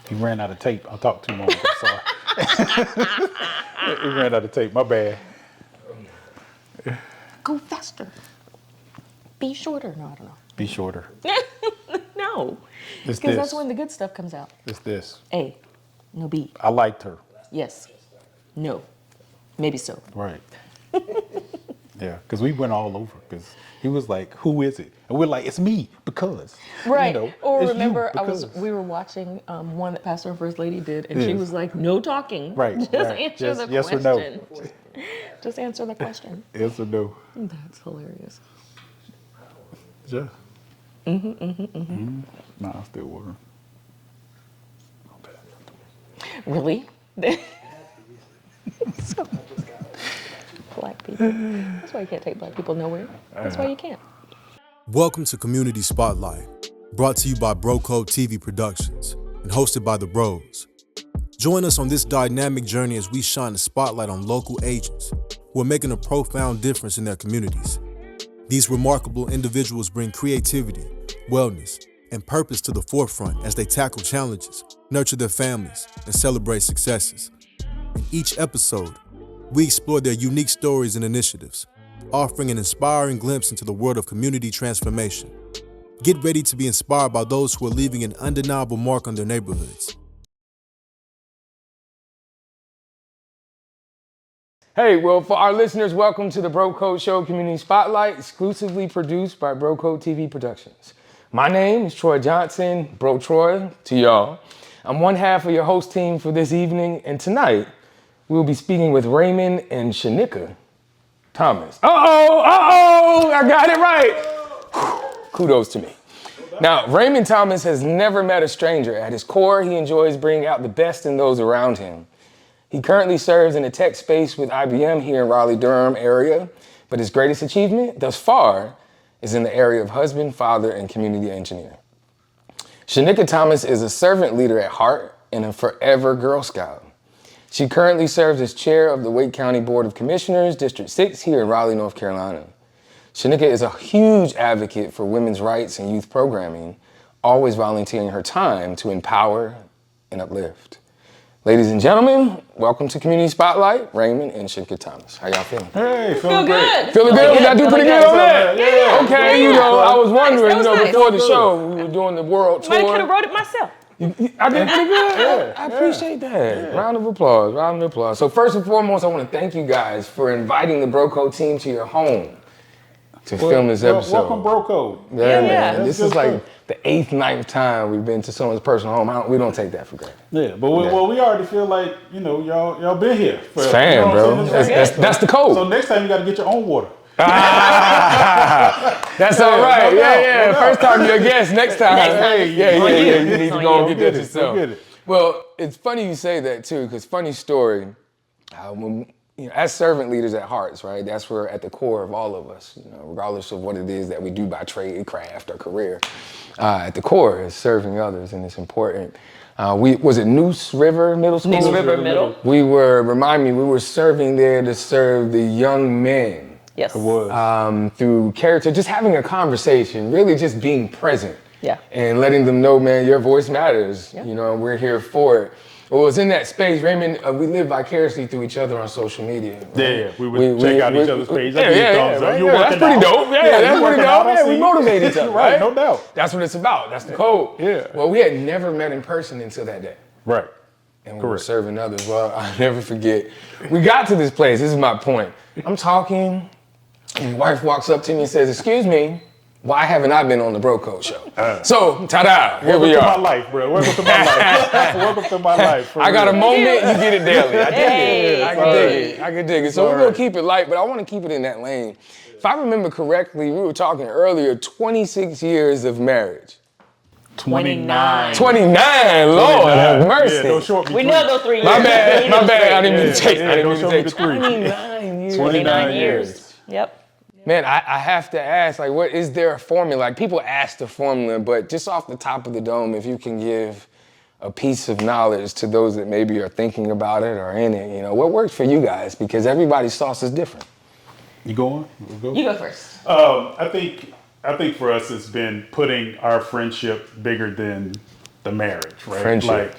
He ran out of tape. I talked too long. I'm sorry. He ran out of tape. My bad. Go faster. Be shorter. No, I don't know. Be shorter. No. It's Because that's this. when the good stuff comes out. It's this. A. No B. I liked her. Yes. No. Maybe so. Right. Yeah, because we went all over. Because he was like, "Who is it?" And we're like, "It's me," because. Right. You know, or it's remember, you because. we were watching one that Pastor and First Lady did, and she was like, "No talking. Right. Just right. answer the yes question. or no. Just answer the question." Yes or no. That's hilarious. Yeah. Nah, I still water. Really? So, black people. That's why you can't take black people nowhere. That's why you can't. Welcome to Community Spotlight, brought to you by Bro Code TV Productions and hosted by the Bros. Join us on this dynamic journey as we shine the spotlight on local agents who are making a profound difference in their communities. These remarkable individuals bring creativity, wellness, and purpose to the forefront as they tackle challenges, nurture their families, and celebrate successes. In each episode, we explore their unique stories and initiatives, offering an inspiring glimpse into the world of community transformation. Get ready to be inspired by those who are leaving an undeniable mark on their neighborhoods. Hey, well, for our listeners, welcome to the Bro Code Show Community Spotlight, exclusively produced by Bro Code TV Productions. My name is Troy Johnson, Bro Troy to y'all. I'm one half of your host team for this evening, and tonight we'll be speaking with Raymond and Shinica Thomas. I got it right. Whew, kudos to me. Now, Raymond Thomas has never met a stranger. At his core, he enjoys bringing out the best in those around him. He currently serves in the tech space with IBM here in Raleigh-Durham area, but his greatest achievement thus far is in the area of husband, father, and community engineer. Shinica Thomas is a servant leader at heart and a forever Girl Scout. She currently serves as chair of the Wake County Board of Commissioners, District 6 here in Raleigh, North Carolina. Shinica is a huge advocate for women's rights and youth programming, always volunteering her time to empower and uplift. Ladies and gentlemen, welcome to Community Spotlight, Raymond and Shinica Thomas. How y'all feeling? Hey, Feel good. Feeling good? We gotta do pretty good over there. Yeah. Okay, Yeah. I was wondering, Nice. That was nice. before the show, we were doing the world I could have tour. wrote it myself. I did pretty good. I appreciate that. Round of applause. So first and foremost, I want to thank you guys for inviting the Bro Code team to your home to film this episode. Welcome, Bro Code. Yeah, Yeah. man. This is like the 8th, 9th time we've been to someone's personal home. We don't take that for granted. Yeah, but we already feel like, y'all been here. It's fan, bro. That's the code. So next time you got to get your own water. That's all right. No doubt, Yeah. no doubt. First time you're a guest. Next time. Next time. Yeah. You need to go and get that Go yourself. get it. Well, it's funny you say that too, because funny story. As servant leaders at Hearts, right? That's where at the core of all of us, regardless of what it is that we do by trade, craft, or career. At the core is serving others, and it's important. Was it Neuse River Middle School? Neuse River Middle. We were serving there to serve the young men. Yes. It was. Through character, just having a conversation, really just being present. Yeah. And letting them know, man, your voice matters. Yeah. We're here for it. Well, it was in that space, Raymond, we live vicariously through each other on social media. Right? Yeah, we would check out each other's pages. Yeah, Right? that's pretty dope. Yeah, that's pretty dope. Yeah, we motivate each other, Right, right? no doubt. That's what it's about. That's the code. Yeah. Well, we had never met in person until that day. Right. And we were serving others. Well, I'll never forget. We got to this place. This is my point. I'm talking, and my wife walks up to me and says, "Excuse me, why haven't I been on the Bro Code Show?" So, ta-da, here we Welcome are. to my life, bro. Welcome to my life. Welcome to my life. I got a moment, you get it daily. I Hey. can dig it. So we're gonna keep it light, but I wanna keep it in that lane. If I remember correctly, we were talking earlier, 26 years of marriage. 29. 29, Lord have mercy. Yeah, don't short me. We know those 3 years. My bad, I didn't mean to take, don't show me the 3. 29 years. 29 years. Yep. Man, I have to ask, like, what is there a formula? Like, people ask the formula, but just off the top of the dome, if you can give a piece of knowledge to those that maybe are thinking about it or in it, what works for you guys? Because everybody's sauce is different. You going? We'll go? You go first. I think for us, it's been putting our friendship bigger than the marriage, right? Friendship. Like,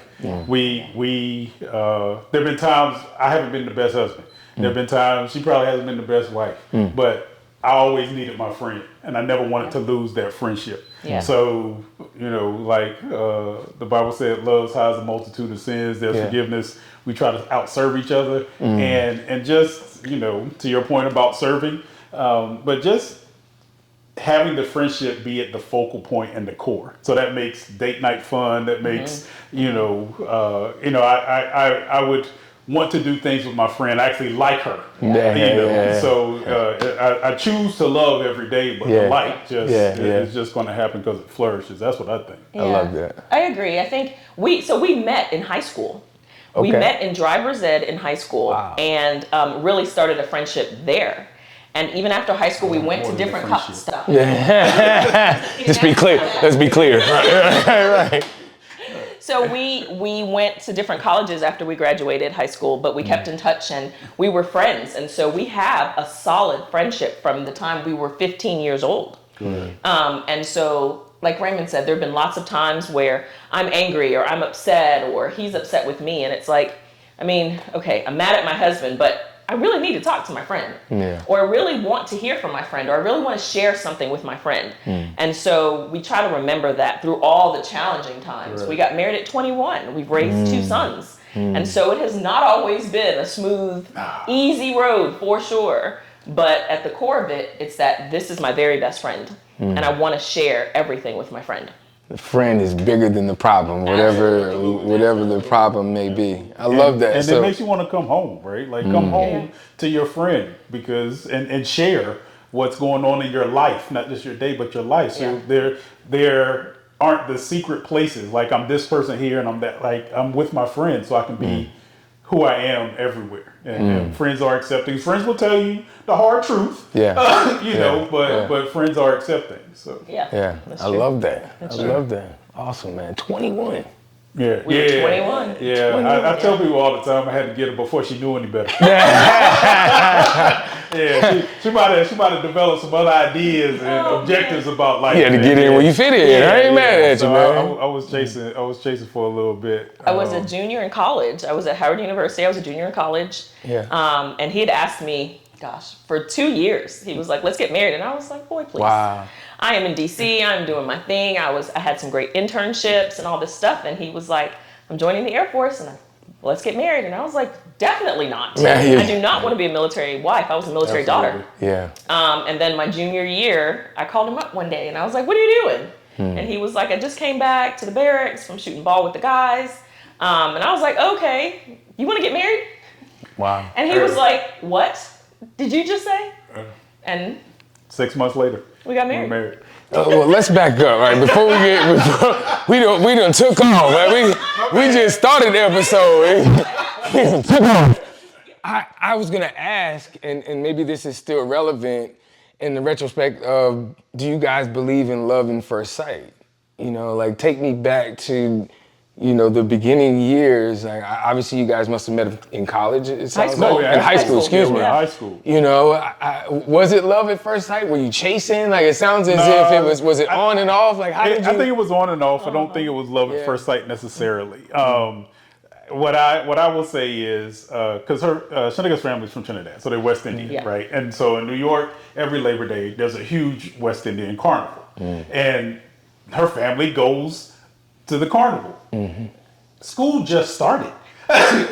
We there have been times I haven't been the best husband. There have been times she probably hasn't been the best wife, but I always needed my friend, and I never wanted to lose that friendship. Yeah. So, like the Bible said, love hides a multitude of sins. There's forgiveness. We try to outserve each other, and just to your point about serving, but just having the friendship be at the focal point and the core. So that makes date night fun. That makes I would want to do things with my friend. I actually like her. So I choose to love every day, but the like is just going to happen because it flourishes. That's what I think. Yeah. I love that. I agree. I think we met in high school. We Okay. met in driver's ed in high school and really started a friendship there. And even after high school, we went to different stuff. Just be clear. Let's be clear. Right. So we went to different colleges after we graduated high school, but we kept in touch and we were friends. And so we have a solid friendship from the time we were 15 years old. And so, like Raymond said, there have been lots of times where I'm angry or I'm upset or he's upset with me. And it's like, I'm mad at my husband, but I really need to talk to my friend. Or I really want to hear from my friend, or I really want to share something with my friend. And so we try to remember that through all the challenging times. We got married at 21. We've raised 2 sons. And so it has not always been a smooth, easy road for sure. But at the core of it, it's that this is my very best friend. And I want to share everything with my friend. The friend is bigger than the problem, whatever the problem may be. I love that. And it makes you want to come home, right? Like come home to your friend because and share what's going on in your life, not just your day, but your life. So there aren't the secret places. Like I'm this person here and I'm that. Like I'm with my friend, so I can be who I am everywhere. And friends are accepting. Friends will tell you the hard truth. But friends are accepting. So That's I true. love that. I love that. Awesome, man. 21. We were 21. I tell people all the time I had to get her before she knew any better. She might have developed some other ideas and objectives about life. You had to get in where you fit in. I ain't mad at you, So man. I was chasing for a little bit. I was a junior in college. I was at Howard University. I was a junior in college. And he had asked me, for 2 years, he was like, let's get married. And I was like, boy, please. Wow. I am in DC. I'm doing my thing. I had some great internships and all this stuff. And he was like, I'm joining the Air Force and let's get married. And I was like, definitely not. I do not want to be a military wife. I was a military daughter. And then my junior year, I called him up one day and I was like, what are you doing? And he was like, I just came back to the barracks from shooting ball with the guys. And I was like, okay, you want to get married? Wow. And he was like, what did you just say? And 6 months later, we got we were married. married. Well, let's back up, right? Before we done took off, right? We just started the episode. We done took off. I was gonna ask, and maybe this is still relevant in the retrospect of, do you guys believe in love in first sight? Like take me back to, the beginning years. Like obviously you guys must have met in college. It sounds school. like. In high school, excuse me. High school. Was it love at first sight? Were you chasing? Like it sounds as if it was it on and off? Like how did you? I think it was on and off. I don't think it was love at first sight necessarily. What I will say is, because Shinica's family is from Trinidad, so they're West Indian, right? And so in New York, every Labor Day, there's a huge West Indian carnival. And her family goes to the carnival. School just started.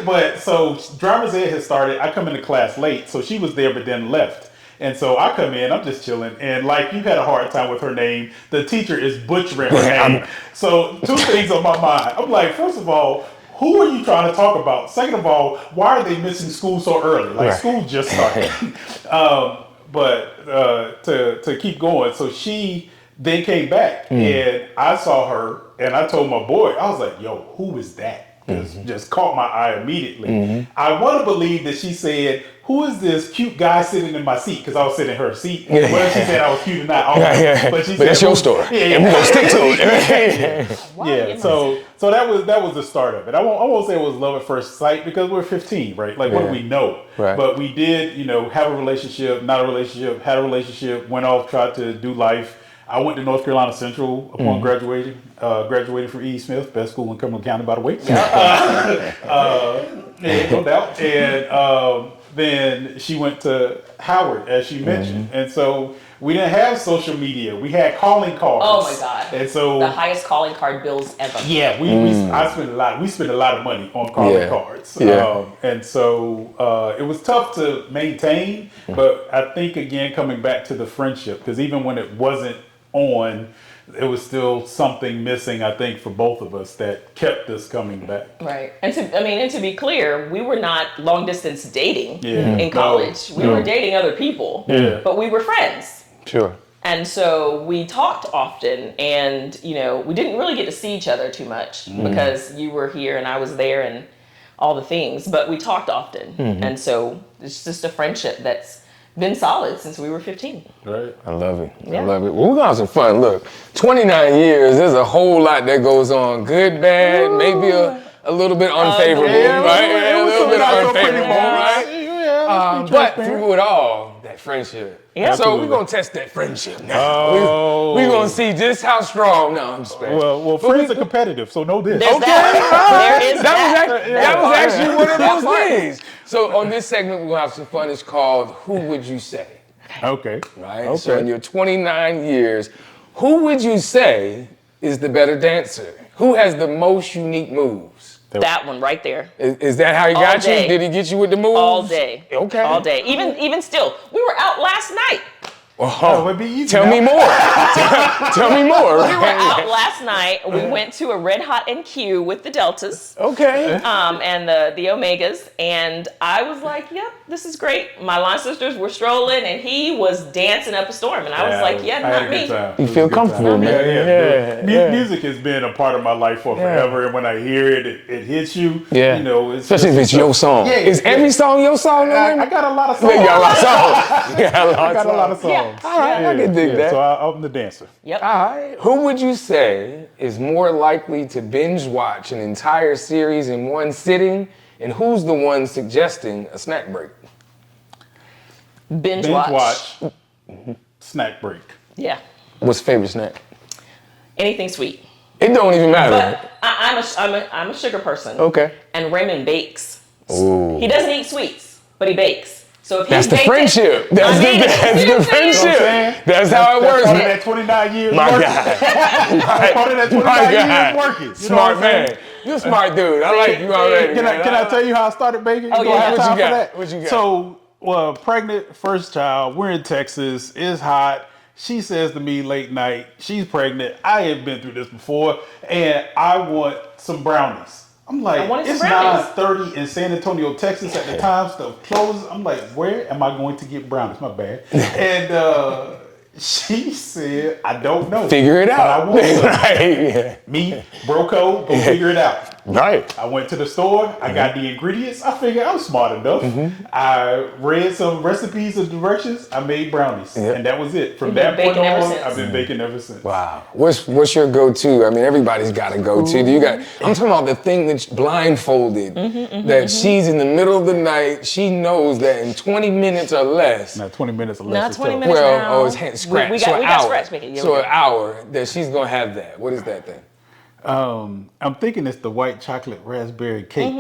But so driver's ed has started. I come into class late, so she was there but then left. And so I come in, I'm just chilling, and like you had a hard time with her name, the teacher is butchering her name. So 2 things on my mind. I'm like, first of all, who are you trying to talk about? Second of all, why are they missing school so early? Like school just started. But to keep going, so she then came back and I saw her and I told my boy, I was like, yo, who is that? Just caught my eye immediately. I want to believe that she said, who is this cute guy sitting in my seat? Because I was sitting in her seat. Whether she said I was cute or not, I don't know. But that's your story. And we're going to stick to it. So that was the start of it. I won't say it was love at first sight because we're 15, right? Like, what do we know? Right. But we did, have a relationship, not a relationship, had a relationship, went off, tried to do life. I went to North Carolina Central upon graduating. Graduated from E. Smith, best school in Cumberland County, by the way. Yeah, no doubt. And then she went to Howard, as she mentioned. And so we didn't have social media. We had calling cards. Oh my God. And so the highest calling card bills ever. yeah, I spent a lot. We spent a lot of money on calling cards. And so it was tough to maintain. But I think again, coming back to the friendship, because even when it wasn't on, it was still something missing, I think, for both of us that kept us coming back. Right. And to be clear, we were not long distance dating in college. We were dating other people, but we were friends. Sure. And so we talked often, and we didn't really get to see each other too much because you were here and I was there and all the things, but we talked often. And so it's just a friendship that's been solid since we were 15. Right. I love it. Yeah. I love it. Well, we're gonna have some fun. Look, 29 years, there's a whole lot that goes on. Good, bad, maybe a little bit unfavorable, right? A little bit unfavorable, right? But through it all, that friendship. Yeah. So we're gonna test that friendship now. We're gonna see just how strong. No, I'm just playing. Well, friends are competitive, so know this. There's that. There is That was actually one of those things. So on this segment, we're gonna have some fun. It's called Who Would You Say? Okay. Right? Okay. So in your 29 years, who would you say is the better dancer? Who has the most unique moves? That one right there. Is that how he got you? day. Did he get you with the moves? All day. Okay. All day. Even still, we were out last night. Oh, it'd be easy Tell now. me more. Tell me more. We were out last night. We went to a Red Hot NQ with the Deltas. Okay. And the Omegas, and I was like, yep, this is great. My line sisters were strolling, and he was dancing up a storm, and I was like, yeah, I had not a me. good time. You It was feel a good comfortable, time. man. Yeah. Music has been a part of my life for forever, and when I hear it, it hits you. Yeah. It's Especially if it's your song. Yeah, Is every song your song? I got a lot of songs. You got a lot of songs. You got I got a lot of songs. Yeah. All right, I can dig that. So I'm the dancer. Yep. All right. Who would you say is more likely to binge watch an entire series in one sitting, and who's the one suggesting a snack break? Binge watch. Snack break. Yeah. What's your favorite snack? Anything sweet. It don't even matter. But I'm a sugar person. Okay. And Raymond bakes. Ooh. He doesn't eat sweets, but he bakes. So if That's he the baked friendship. It, That's I mean, the you know what I'm friendship. saying? That's how it That's works. part of that 29 years My working. God. That's part of that 29 My years God. working. You know Smart what I'm saying? man. You're a smart dude. I like you already. Can I tell you how I started baking? Oh, You gonna yeah. have What you time for got? that? What you got? So, pregnant, first child. We're in Texas. It's hot. She says to me late night, she's pregnant. I have been through this before, and I want some brownies. I'm like, wanted some it's brownies. 9:30 in San Antonio, Texas at the time. Stuff closes. I'm like, where am I going to get brownies? My bad. And she said, I don't know. Figure it but out. I want some. Right. Yeah. Me, Broco, go figure it out. Right. I went to the store. I got the ingredients. I figured I was smart enough. I read some recipes and directions. I made brownies, and that was it. From You've that been point baking ever on, since. I've been baking ever since. Wow. What's your go-to? I mean, everybody's got a go-to. Do you got? I'm talking about the thing that's blindfolded. That she's in the middle of the night. She knows that in 20 minutes or less. Now 20 minutes or less. Not is 20 tough. minutes. Well, now. oh, it's hand scratch. We so got an hour. scratch making. Yeah, So we an hour that she's gonna have that. What is that thing? I'm thinking it's the white chocolate raspberry cake.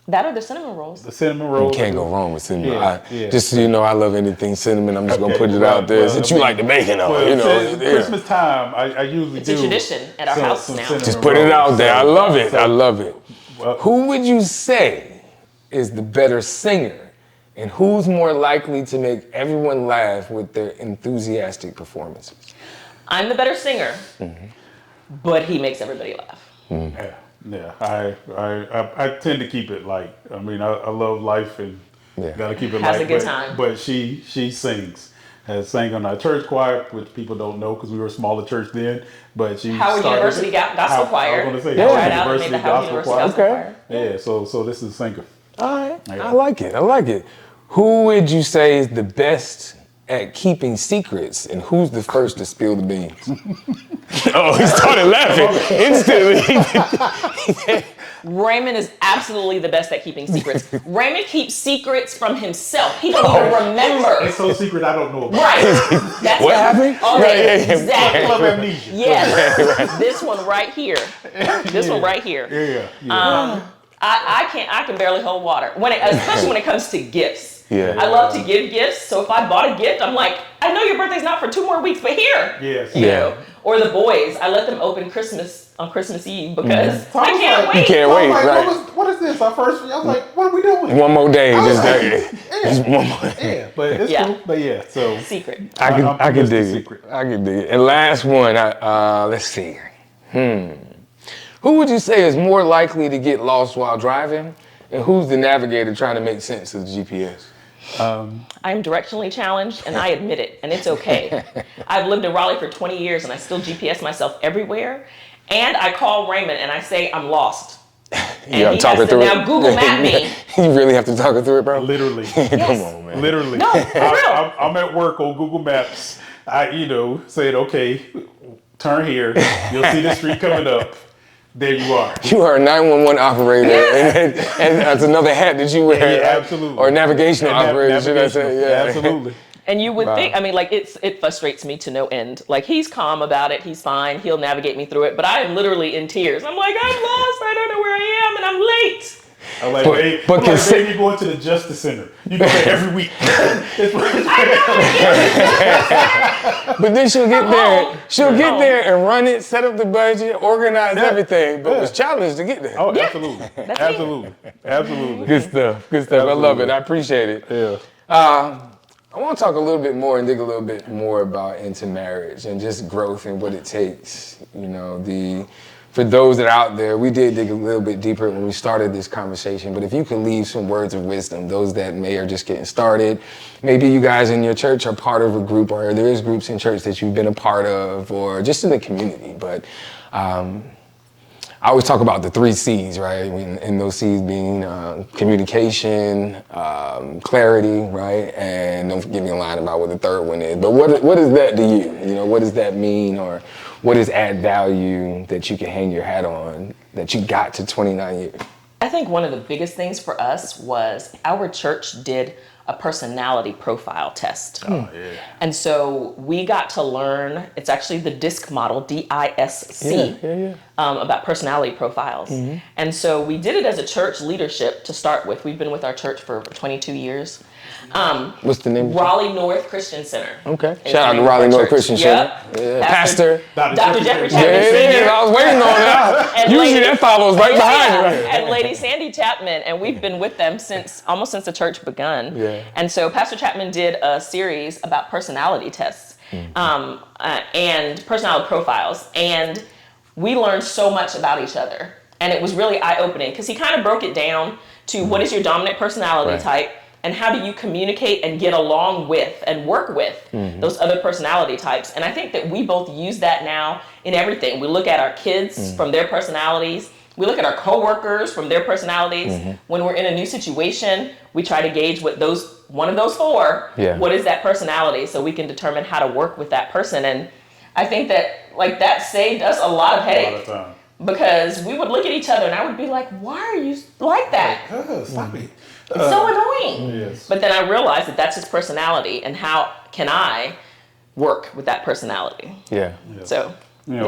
That or the cinnamon rolls. The cinnamon roll. You can't go wrong with cinnamon. Yeah. Just so you know, I love anything cinnamon. I'm just gonna put it well, out there. well, Since I you mean, like the bacon on, Well, you know. since yeah. Christmas time, I usually It's do. a tradition at our house now. cinnamon Just put it out there. I rolls. love it. I love it. Well, Who would you say is the better singer, and who's more likely to make everyone laugh with their enthusiastic performances? I'm the better singer, but he makes everybody laugh. Yeah. I tend to keep it light. I mean, I love life and gotta keep it Has light. a good but, time. But she sings. Has sang on our church choir, which people don't know because we were a smaller church then. But she Howard started University Gospel Choir. I was gonna say Yeah. Howard Right out and University made the Howard Gospel University Choir. Gospel Okay. Choir. Yeah. So this is a singer. All right. Yeah. I like it. I like it. Who would you say is the best at keeping secrets, and who's the first to spill the beans? Oh, he started laughing instantly. Raymond is absolutely the best at keeping secrets. Raymond keeps secrets from himself. He don't even remember. It's so secret I don't know about. Right. That's What happened? Oh, Right, exactly. Full of amnesia. Yes. This one right here. This one right here. Yeah. I can barely hold water. Especially when it comes to gifts. Yeah. I love to give gifts. So if I bought a gift, I'm like, I know your birthday's not for 2 more weeks, but here. Yes. You know? Or the boys, I let them open Christmas on Christmas Eve because I can't wait. You can't wait, Like, right? what is this? Our first. I was like, what are we doing? One more day, just one more. Yeah, but it's Yeah. cool. But yeah, so Secret. I can Mr. dig it. Secret. I can dig it. And last one, let's see. Who would you say is more likely to get lost while driving, and who's the navigator trying to make sense of the GPS? I'm directionally challenged and I admit it, and it's okay. I've lived in Raleigh for 20 years and I still GPS myself everywhere. And I call Raymond and I say, I'm lost. You gotta he talk has her through to now it. Google map me. You really have to talk her through it, bro? Literally. Come on, man. Literally. No, for real. I'm at work on Google Maps. I, said, okay, turn here. You'll see the street coming up. There you are. You are a 911 operator, and that's another hat that you wear. Yeah, absolutely. Or navigational operator, should I say? Yeah, Absolutely. And you would Wow. think, it frustrates me to no end. Like, he's calm about it, he's fine, he'll navigate me through it, but I am literally in tears. I'm like, I'm lost, I don't know where I am, and I'm late. I'm like, But babe, you're going to the Justice Center. You go there every week. But then she'll get there. home. She'll You're get home. there and run it, set up the budget, organize everything, but was challenged to get there. Oh, absolutely. That's Absolutely. Absolutely. Good stuff. Good stuff. I love it. I appreciate it. Yeah. I want to talk a little bit more and dig a little bit more about into marriage and just growth and what it takes. For those that are out there, we did dig a little bit deeper when we started this conversation, but if you could leave some words of wisdom, those that may are just getting started, maybe you guys in your church are part of a group, or there is groups in church that you've been a part of, or just in the community, but I always talk about the 3 C's, right? And those C's being communication, clarity, right? And don't give me a line about what the third one is. But what is that to you? What does that mean, or what is add value that you can hang your hat on that you got to 29 years? I think one of the biggest things for us was our church did a personality profile test. Oh, yeah. And so we got to learn, it's actually the DISC model, DISC, about personality profiles. And so we did it as a church leadership to start with. We've been with our church for 22 years. What's the name? Raleigh North Christian Center. Okay. is Shout out the to name of Raleigh our North church. Christian Yep. Center. Yeah. Pastor. Dr. Jeffrey Chapman Yeah, Sr. I was waiting on that. And Usually Lady- that follows right behind it. Right? And Lady Sandy Chapman, and we've been with them almost since the church begun. Yeah. And so Pastor Chapman did a series about personality tests and personality profiles, and we learned so much about each other. And it was really eye-opening because he kind of broke it down to what is your dominant personality type, and how do you communicate and get along with and work with those other personality types. And I think that we both use that now in everything. We look at our kids from their personalities. We look at our coworkers from their personalities. When we're in a new situation, we try to gauge what one of those 4, what is that personality, so we can determine how to work with that person. And I think that saved us a lot of headache. time. Because we would look at each other and I would be like, why are you like that? Stop it. It's so annoying. Yes. But then I realized that that's his personality, and how can I work with that personality? Yeah. So,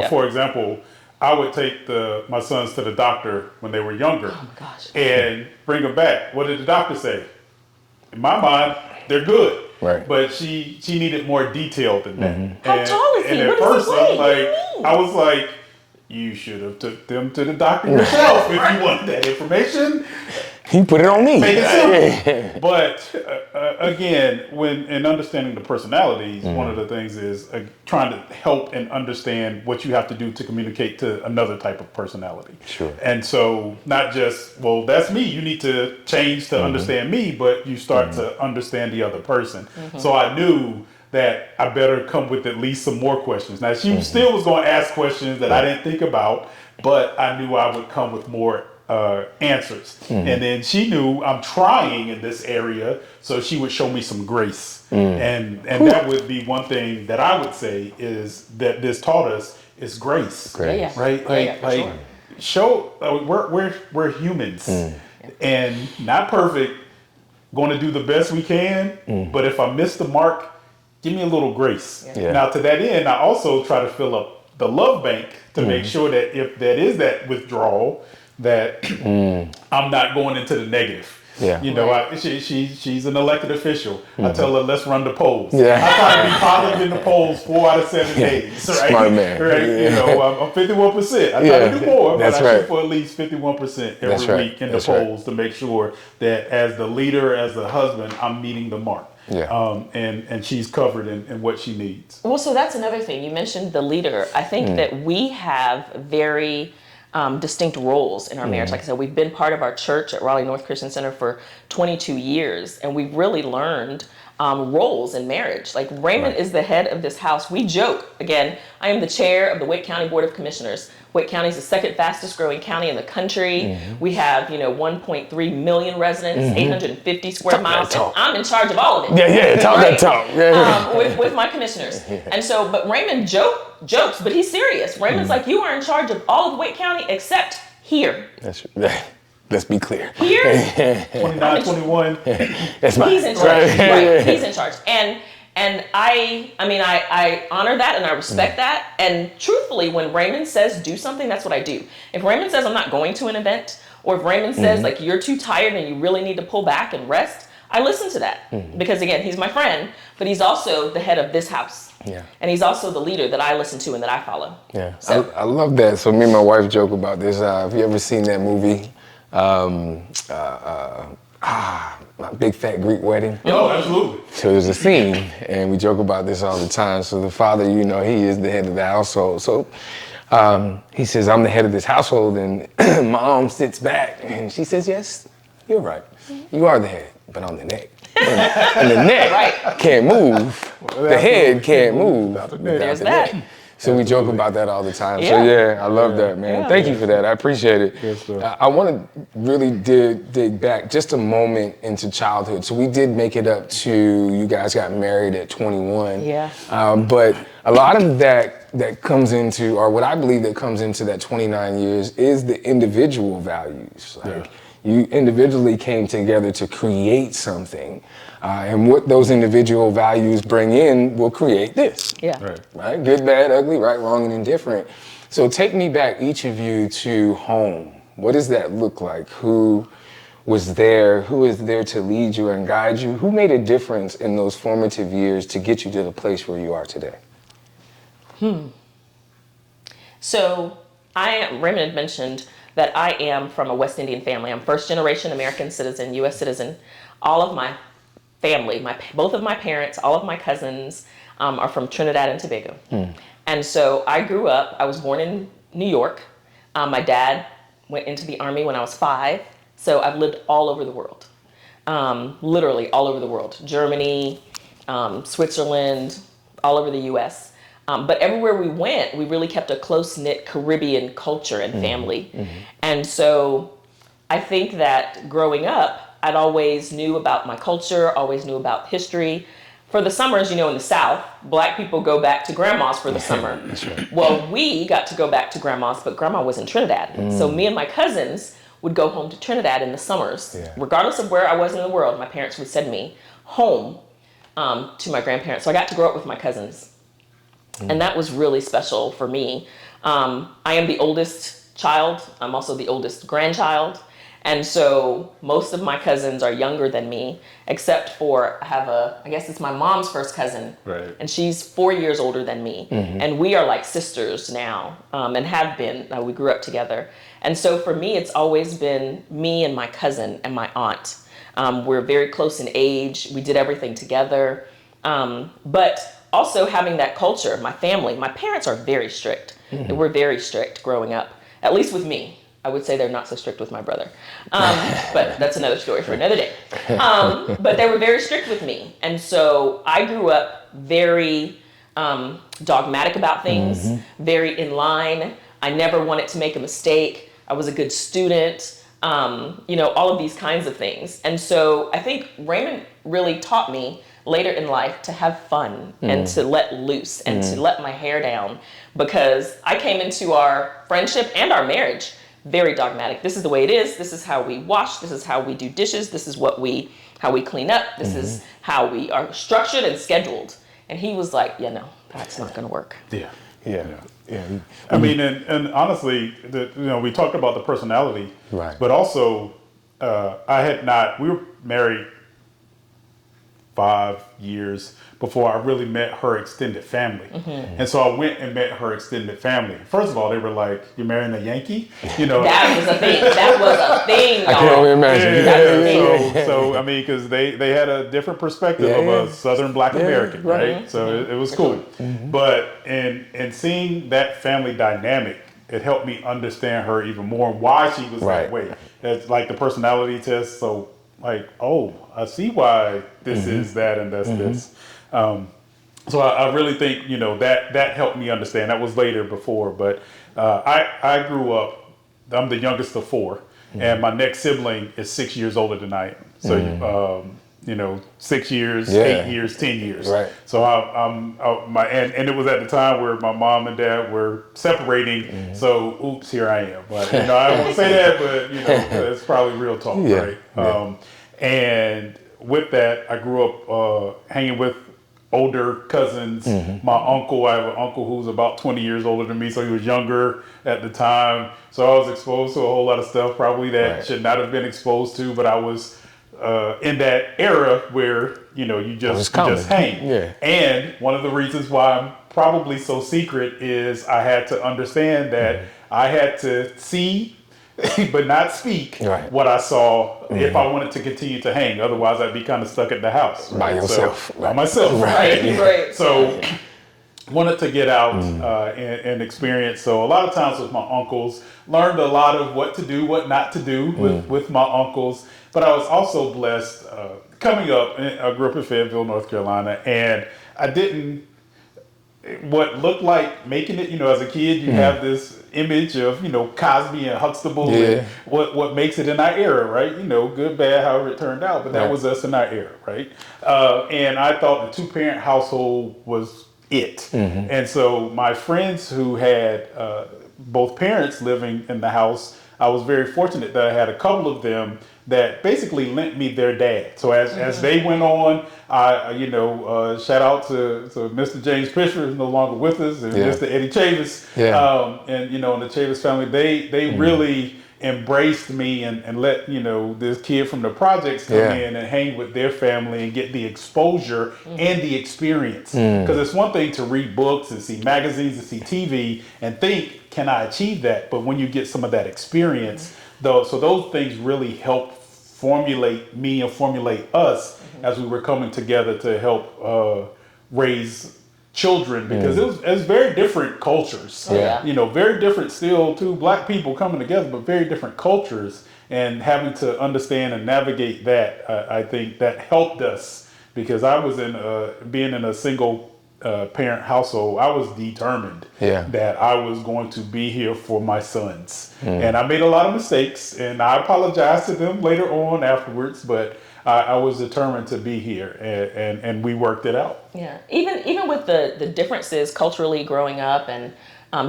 For example, I would take my sons to the doctor when they were younger. Oh my gosh. And bring them back. What did the doctor say? In my mind, they're good. Right. But she needed more detail than that. How tall is he? And What at does he first, weigh? What do you mean? I was like, you should have took them to the doctor yourself if you wanted that information. He put it on me. Make it simple. But again, when in understanding the personalities, one of the things is trying to help and understand what you have to do to communicate to another type of personality. Sure. And so not just, well, that's me. You need to change to understand me, but you start to understand the other person. So I knew that I better come with at least some more questions. Now, she still was going to ask questions that I didn't think about, but I knew I would come with more answers. And then she knew I'm trying in this area, so she would show me some grace. And that would be one thing that I would say is that this taught us is grace. Grace. Yeah. Right? Yeah, for sure. show we're humans and not perfect. Going to do the best we can, but if I miss the mark, give me a little grace. Yeah. Now, to that end, I also try to fill up the love bank to make sure that if that is that withdrawal, that I'm not going into the negative. Yeah. You know, she's an elected official. I tell her, let's run the polls. Yeah. I try to be positive in the polls 4 out of 7 days. Right? Smart man. Right? Yeah. You know, I'm 51%. I try to do more, but That's I right. shoot for at least 51% every That's right. week in the That's right. polls to make sure that as the leader, as the husband, I'm meeting the mark. Yeah. And she's covered in what she needs. Well, so that's another thing. You mentioned the leader. I think that we have very distinct roles in our marriage. Like I said, we've been part of our church at Raleigh North Christian Center for 22 years, and we've really learned roles in marriage. Like Raymond is the head of this house. We joke, again, I am the chair of the Wake County Board of Commissioners. Wake County is the second fastest growing county in the country. We have, 1.3 million residents, 850 square miles. And I'm in charge of all of it. Yeah, talk that talk. Yeah. With my commissioners. And so, but Raymond jokes, but he's serious. Raymond's like, you are in charge of all of Wake County except here. Let's be clear. Here, 29, 21. That's mine. he's in charge. Right. He's in charge. And I honor that and I respect that. And truthfully, when Raymond says do something, that's what I do. If Raymond says I'm not going to an event, or if Raymond says like you're too tired and you really need to pull back and rest, I listen to that. Because again, he's my friend, but he's also the head of this house. Yeah. And he's also the leader that I listen to and that I follow. Yeah. So. I love that. So me and my wife joke about this. Have you ever seen that movie? My Big Fat Greek Wedding. Oh, absolutely. So there's a scene, and we joke about this all the time. So the father, he is the head of the household. So he says, I'm the head of this household, and mom sits back, and she says, yes, you're right. You are the head, but on the neck. And the neck can't move. The head can't move. There's that. So we joke about that all the time. Yeah. So I love that, man. Thank you for that. I appreciate it. Yes, sir. I want to really dig back just a moment into childhood. So we did make it up to, you guys got married at 21. Yeah. But a lot of that comes into, or what I believe that comes into that 29 years is the individual values. Like you individually came together to create something. And what those individual values bring in will create this. Yeah. Right? Good, bad, ugly, right, wrong, and indifferent. So take me back, each of you, to home. What does that look like? Who was there? Who is there to lead you and guide you? Who made a difference in those formative years to get you to the place where you are today? So Raymond had mentioned that I am from a West Indian family. I'm first generation American citizen, U.S. citizen. All of my family, both of my parents, all of my cousins are from Trinidad and Tobago. And so I grew up, I was born in New York. My dad went into the Army when I was 5. So I've lived all over the world, literally all over the world. Germany, Switzerland, all over the US. But everywhere we went, we really kept a close-knit Caribbean culture and family. And so I think that growing up, I'd always knew about my culture, always knew about history. For the summers, in the South, Black people go back to grandma's for the summer. That's right. Well, we got to go back to grandma's, but grandma was in Trinidad. So me and my cousins would go home to Trinidad in the summers. Regardless of where I was in the world, my parents would send me home to my grandparents. So I got to grow up with my cousins. And that was really special for me. I am the oldest child. I'm also the oldest grandchild. And so most of my cousins are younger than me, except for I guess it's my mom's first cousin. Right. And she's 4 years older than me. And we are like sisters now, and have been. We grew up together. And so for me, it's always been me and my cousin and my aunt. We're very close in age. We did everything together. But also having that culture, my family, my parents are very strict. They were very strict growing up, at least with me. I would say they're not so strict with my brother. But that's another story for another day. But they were very strict with me. And so I grew up very dogmatic about things, very in line. I never wanted to make a mistake. I was a good student, all of these kinds of things. And so I think Raymond really taught me later in life to have fun and to let loose and to let my hair down, because I came into our friendship and our marriage very dogmatic. This is the way it is. This is how we wash. This is how we do dishes. This is how we clean up. This is how we are structured and scheduled. And he was like, yeah, no, that's not going to work. Yeah. Yeah. I mean, and honestly, we talked about the personality, right? But also, we were married 5 years before I really met her extended family. And so I went and met her extended family. First of all, they were like, "You're marrying a Yankee?" That was a thing. That was a thing, y'all. I can only imagine. So I mean, because they had a different perspective of a Southern Black American, right? So it was cool. But in seeing that family dynamic, it helped me understand her even more, why she was that way. That's like the personality test. So like, oh, I see why this is that and that's this. So I really think, that helped me understand. That was later before, but I grew up, I'm the youngest of four, and my next sibling is 6 years older than I am. So, 6 years, 8 years, 10 years. Right. So and it was at the time where my mom and dad were separating. So, oops, here I am. But I won't say that, but it's probably real talk, right? And with that, I grew up hanging with older cousins. My uncle, I have an uncle who's about 20 years older than me, so he was younger at the time. So I was exposed to a whole lot of stuff probably that should not have been exposed to, but I was in that era where you just hang. And one of the reasons why I'm probably so secret is I had to understand that I had to see but not speak what I saw if I wanted to continue to hang. Otherwise, I'd be kind of stuck at the house. By yourself. By myself. Right. So wanted to get out and experience. So a lot of times with my uncles, learned a lot of what to do, what not to do with my uncles. But I was also blessed coming up. I grew up in Fayetteville, North Carolina, and I didn't what looked like making it. As a kid, you have this image of Cosby and Huxtable and what makes it in our era, right? Good, bad, however it turned out, but that was us in our era, right? And I thought the 2-parent household was it. And so my friends who had both parents living in the house, I was very fortunate that I had a couple of them that basically lent me their dad. So as they went on, I shout out to Mr. James Fisher, who's no longer with us, and Mr. Eddie Chavis, and in the Chavis family, they really embraced me and let this kid from the projects come in and hang with their family and get the exposure and the experience. Because it's one thing to read books and see magazines and see TV and think, can I achieve that? But when you get some of that experience, so those things really helped formulate me and formulate us as we were coming together to help raise children, because it was very different cultures. Very different still, two Black people coming together, but very different cultures, and having to understand and navigate that. I think that helped us, because I was being in a single parent household. I was determined that I was going to be here for my sons, and I made a lot of mistakes, and I apologized to them later on afterwards, but I was determined to be here, and we worked it out. Yeah, even with the differences culturally growing up and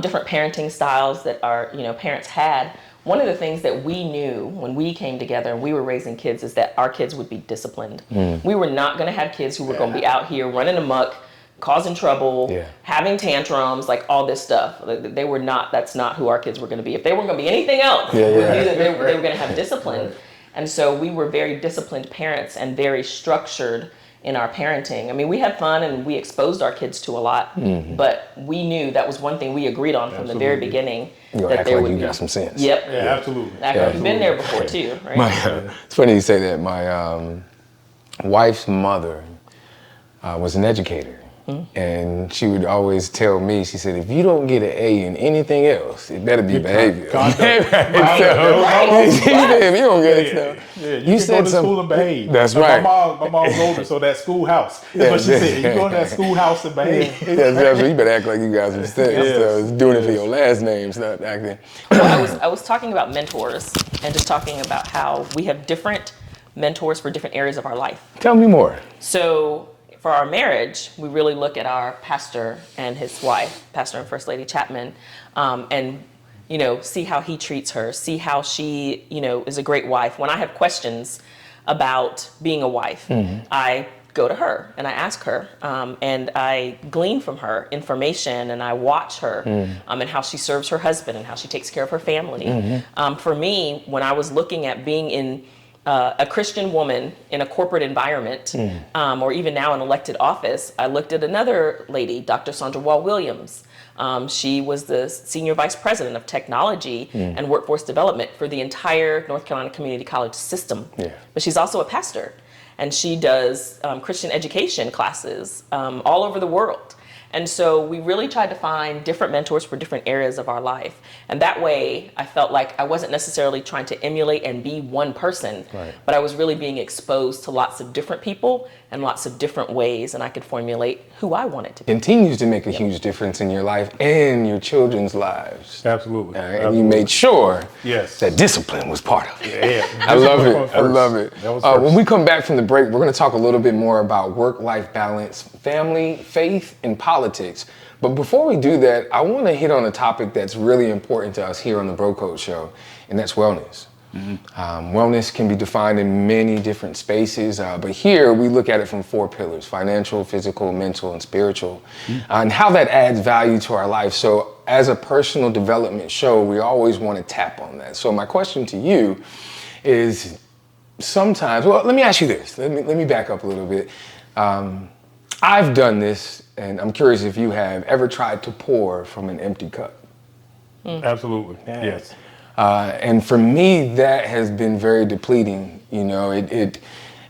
different parenting styles that our parents had, one of the things that we knew when we came together and we were raising kids is that our kids would be disciplined. We were not going to have kids who were going to be out here running amok, causing trouble, having tantrums, like all this stuff. They were not. That's not who our kids were going to be. If they weren't going to be anything else, they were going to have discipline. And so we were very disciplined parents and very structured in our parenting. I mean, we had fun and we exposed our kids to a lot, but we knew that was one thing we agreed on from the very beginning. That there would be. Got some sense. Yep. Yeah, absolutely. You've been there before too, right? It's funny you say that. My wife's mother was an educator. And she would always tell me, she said, if you don't get an A in anything else, it better be behavior. Right. She said, if you don't get it, you said go to school and behave. That's right. My mom's older, so that schoolhouse. That's what she said. You go to that schoolhouse and behave. That's right. You better act like you got some sense. Doing it for your last name, stop acting. Well, I was talking about mentors and just talking about how we have different mentors for different areas of our life. Tell me more. So for our marriage, we really look at our pastor and his wife, Pastor and First Lady Chapman, and see how he treats her, see how she, is a great wife. When I have questions about being a wife, I go to her and I ask her, and I glean from her information, and I watch her and how she serves her husband and how she takes care of her family. For me, when I was looking at being in a Christian woman in a corporate environment, or even now in elected office, I looked at another lady, Dr. Sandra Wall-Williams. She was the Senior Vice President of Technology and Workforce Development for the entire North Carolina Community College system. But she's also a pastor, and she does Christian education classes all over the world. And so we really tried to find different mentors for different areas of our life. And that way, I felt like I wasn't necessarily trying to emulate and be one person, but I was really being exposed to lots of different people and lots of different ways, and I could formulate who I wanted to be. Continues to make a huge difference in your life and your children's lives. Absolutely. And you made sure that discipline was part of it. I love it. I love it. When we come back from the break, we're going to talk a little bit more about work-life balance, family, faith, and politics. But before we do that, I want to hit on a topic that's really important to us here on the Bro Code Show, and that's wellness. Wellness can be defined in many different spaces, but here we look at it from 4 pillars: financial, physical, mental, and spiritual, and how that adds value to our life. So as a personal development show, we always want to tap on that. So my question to you is, sometimes, well, let me ask you this. Let me back up a little bit. I've done this, and I'm curious if you have ever tried to pour from an empty cup. Absolutely. Yes. And for me, that has been very depleting. It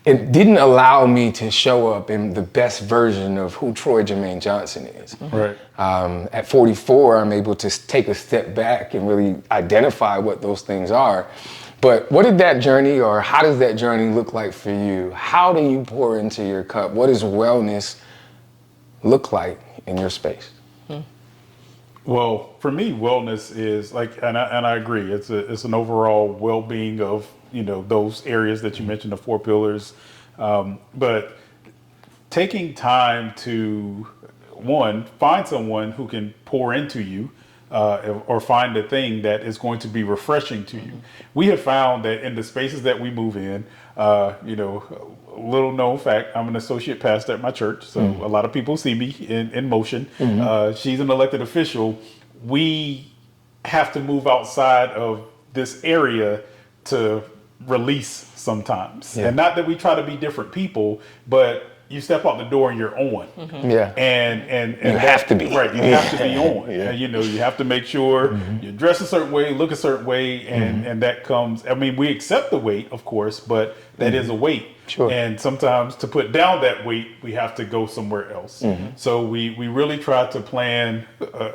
didn't allow me to show up in the best version of who Troy Jermaine Johnson is. Right. At 44, I'm able to take a step back and really identify what those things are. But what did that journey, or how does that journey look like for you? How do you pour into your cup? What does wellness look like in your space? Well, for me, wellness is and I agree. It's an overall well-being of those areas that you mentioned, the 4 pillars. But taking time to find someone who can pour into you, or find a thing that is going to be refreshing to you. We have found that in the spaces that we move in, little known fact, I'm an associate pastor at my church, so a lot of people see me in motion. She's an elected official. We have to move outside of this area to release sometimes. And not that we try to be different people, but you step out the door and you're on. And you have to be. Right, you have to be on. And, you have to make sure you dress a certain way, look a certain way, and that comes, we accept the weight, of course, but that is a weight. Sure. And sometimes to put down that weight, we have to go somewhere else. So we really try to plan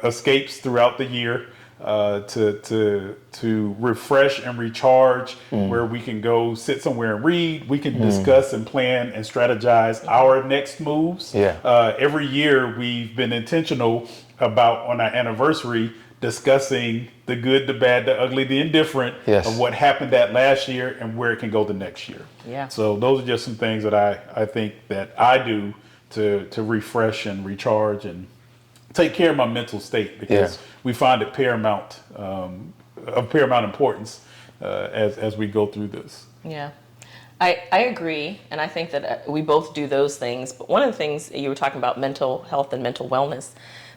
escapes throughout the year, to refresh and recharge, where we can go sit somewhere and read. We can discuss and plan and strategize our next moves. Every year we've been intentional about, on our anniversary, discussing the good, the bad, the ugly, the indifferent of what happened that last year and where it can go the next year. So those are just some things that I think that I do to refresh and recharge and take care of my mental state, because we find it paramount, of paramount importance as we go through this. I agree, and I think that we both do those things. But one of the things you were talking about, mental health and mental wellness,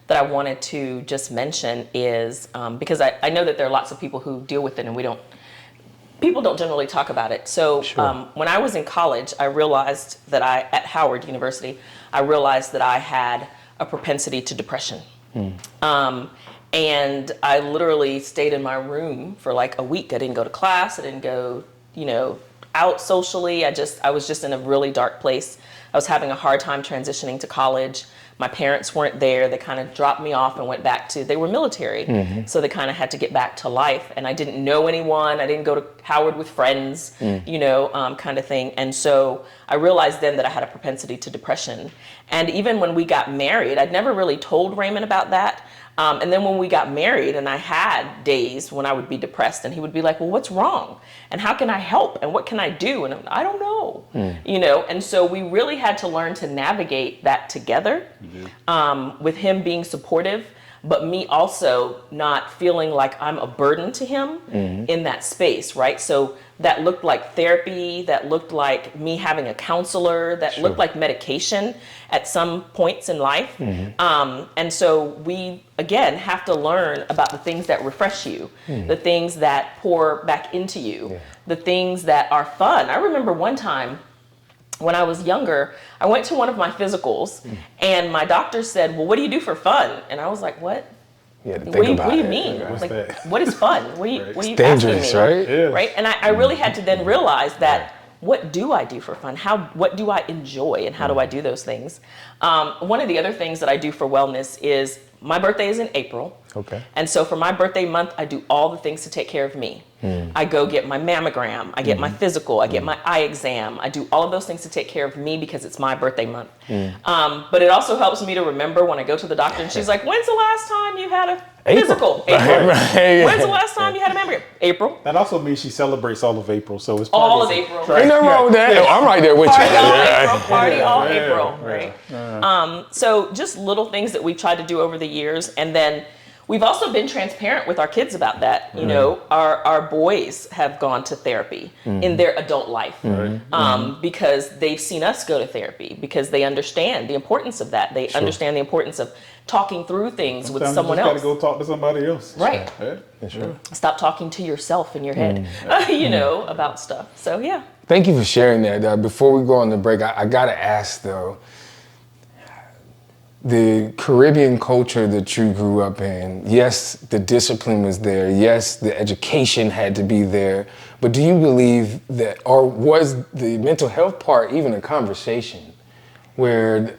that I wanted to just mention is, because I know that there are lots of people who deal with it, and people don't generally talk about it. So when I was in college, I realized that at Howard University, I realized that I had a propensity to depression. And I literally stayed in my room for like a week. I didn't go to class. I didn't go, out socially. I was just in a really dark place. I was having a hard time transitioning to college. My parents weren't there. They kind of dropped me off and went back they were military. So they kind of had to get back to life. And I didn't know anyone. I didn't go to Howard with friends, kind of thing. And so I realized then that I had a propensity to depression. And even when we got married, I'd never really told Raymond about that. And then when we got married, and I had days when I would be depressed, and he would be like, well, what's wrong? And how can I help? And what can I do? And I don't know, And so we really had to learn to navigate that together, with him being supportive. but me also not feeling like I'm a burden to him in that space, right? So that looked like therapy, that looked like me having a counselor, that looked like medication at some points in life. And so we, again, have to learn about the things that refresh you, the things that pour back into you, the things that are fun. I remember one time when I was younger, I went to one of my physicals and my doctor said, well, what do you do for fun? And I was like, what? What do you mean? What's like, that? What is fun? What are you asking Dangerous, me? right? Yeah. Right? And I really had to then realize that what do I do for fun? What do I enjoy and how do I do those things? One of the other things that I do for wellness is my birthday is in April. Okay. And so for my birthday month, I do all the things to take care of me. I go get my mammogram, I get my physical, I get my eye exam. I do all of those things to take care of me because it's my birthday month. But it also helps me to remember when I go to the doctor and she's like, when's the last time you had a physical? April. When's the last time you had a mammogram? April. That also means she celebrates all of April, so it's All of April. Ain't nothing wrong with that. I'm right there with you. Party all April. Party all Yeah, April, yeah. right? So just little things that we've tried to do over the years. And then we've also been transparent with our kids about that. You know, our boys have gone to therapy in their adult life because they've seen us go to therapy, because they understand the importance of that. They understand the importance of talking through things with someone you just else. gotta go talk to somebody else. Right. Yeah. Stop talking to yourself in your head, you know, about stuff. So, yeah. Thank you for sharing that. Before we go on the break, I gotta ask though, the Caribbean culture that you grew up in, yes, the discipline was there, yes, the education had to be there, but do you believe that, or was the mental health part even a conversation where,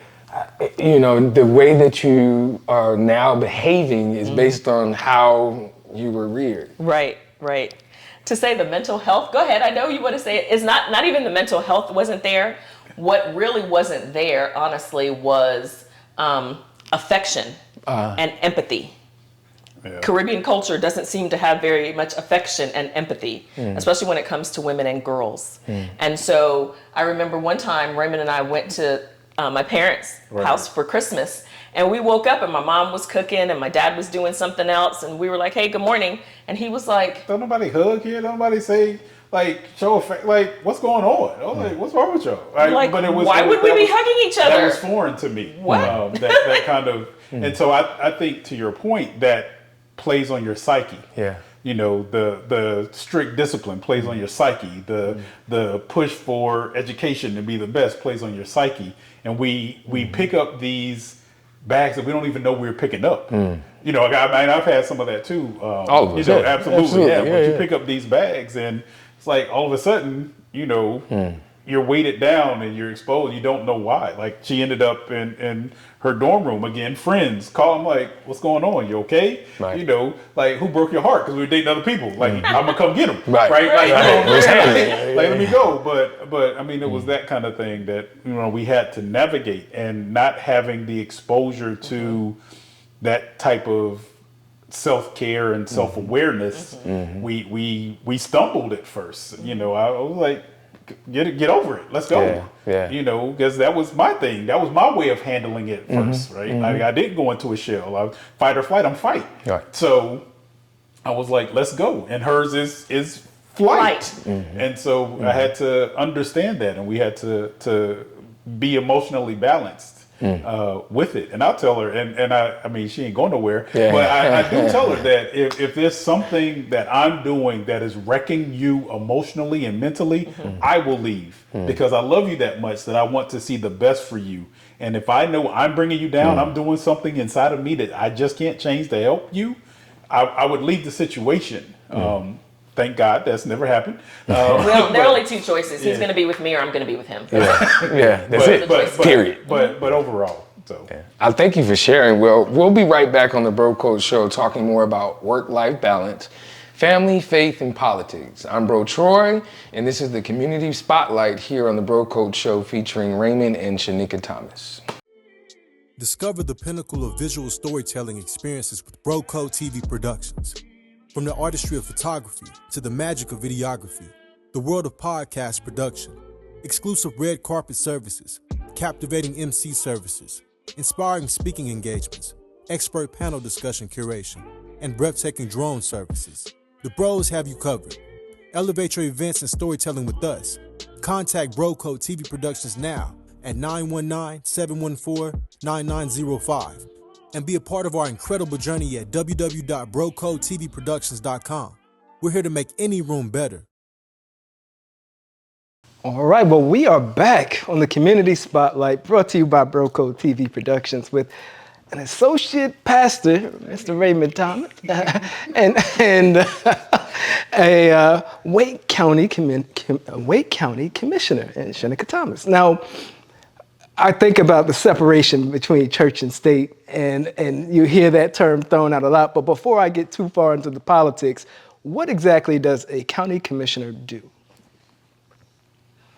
you know, the way that you are now behaving is based on how you were reared? Right. To say the mental health, go ahead, I know you want to say it. It's not even the mental health wasn't there. What really wasn't there, honestly, was affection and empathy. Yeah. Caribbean culture doesn't seem to have very much affection and empathy, especially when it comes to women and girls. And so I remember one time Raymond and I went to my parents' house for Christmas, and we woke up and my mom was cooking and my dad was doing something else, and we were like, hey, good morning. And he was like, Don't nobody hug here. Don't nobody say, like, show a like, what's going on? I was like, what's wrong with y'all? like, why would we be hugging each other? That was foreign to me. What? That kind of, and so I think, to your point, that plays on your psyche. Yeah. You know, the strict discipline plays on your psyche. The push for education to be the best plays on your psyche. And we pick up these bags that we don't even know we're picking up. You know, I've had some of that too. All of us, you know, yeah. absolutely. Yeah. Yeah, But you yeah. pick up these bags and it's like all of a sudden, you know, you're weighted down and you're exposed. You don't know why. Like, she ended up in her dorm room again. Friends call him like, "What's going on? You okay?" Right. You know, like, who broke your heart? Because we were dating other people. Like, I'm gonna come get them. Right. Like, you know, What's happening? like, let me go. But I mean, it was that kind of thing that, you know, we had to navigate, and not having the exposure to that type of self-care and self-awareness, we stumbled at first. You know, I was like, get over it. Let's go. Yeah. You know, because that was my thing. That was my way of handling it first, right? Like, I didn't go into a shell. I fight or flight. I'm fight. Right. So I was like, let's go. And hers is flight. And so I had to understand that, and we had to be emotionally balanced with it. And I'll tell her, and I mean, she ain't going nowhere, but I do tell her that if there's something that I'm doing that is wrecking you emotionally and mentally, I will leave, because I love you that much that I want to see the best for you. And if I know I'm bringing you down, I'm doing something inside of me that I just can't change to help you, I would leave the situation. Thank God that's never happened. Well, there are only two choices. He's going to be with me or I'm going to be with him. Yeah, that's it. Period. But overall, so. I thank you for sharing. We'll be right back on the Bro Code Show talking more about work-life balance, family, faith, and politics. I'm Bro Troy, and this is the Community Spotlight here on the Bro Code Show featuring Raymond and Shinica Thomas. Discover the pinnacle of visual storytelling experiences with Bro Code TV Productions. From the artistry of photography to the magic of videography, the world of podcast production, exclusive red carpet services, captivating MC services, inspiring speaking engagements, expert panel discussion curation, and breathtaking drone services. The Bros have you covered. Elevate your events and storytelling with us. Contact Broco TV Productions now at 919-714-9905 and be a part of our incredible journey at www.brocotvproductions.com. We're here to make any room better. All right, well, we are back on the Community Spotlight, brought to you by Broco TV Productions with an associate pastor, Mr. Raymond Thomas, and a Wake County Commissioner, Shinica Thomas. Now, I think about the separation between church and state, and you hear that term thrown out a lot, but before I get too far into the politics, what exactly does a county commissioner do?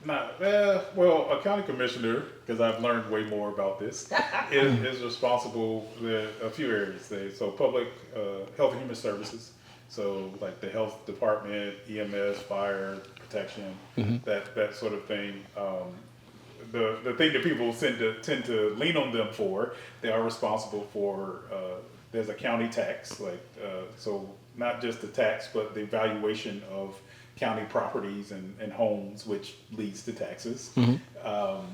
Well, a county commissioner, because I've learned way more about this, is responsible for a few areas. So public health and human services, so like the health department, EMS, fire protection, that sort of thing. The thing that people tend to lean on them for, they are responsible for. There's a county tax, so not just the tax, but the valuation of county properties and homes, which leads to taxes. Tell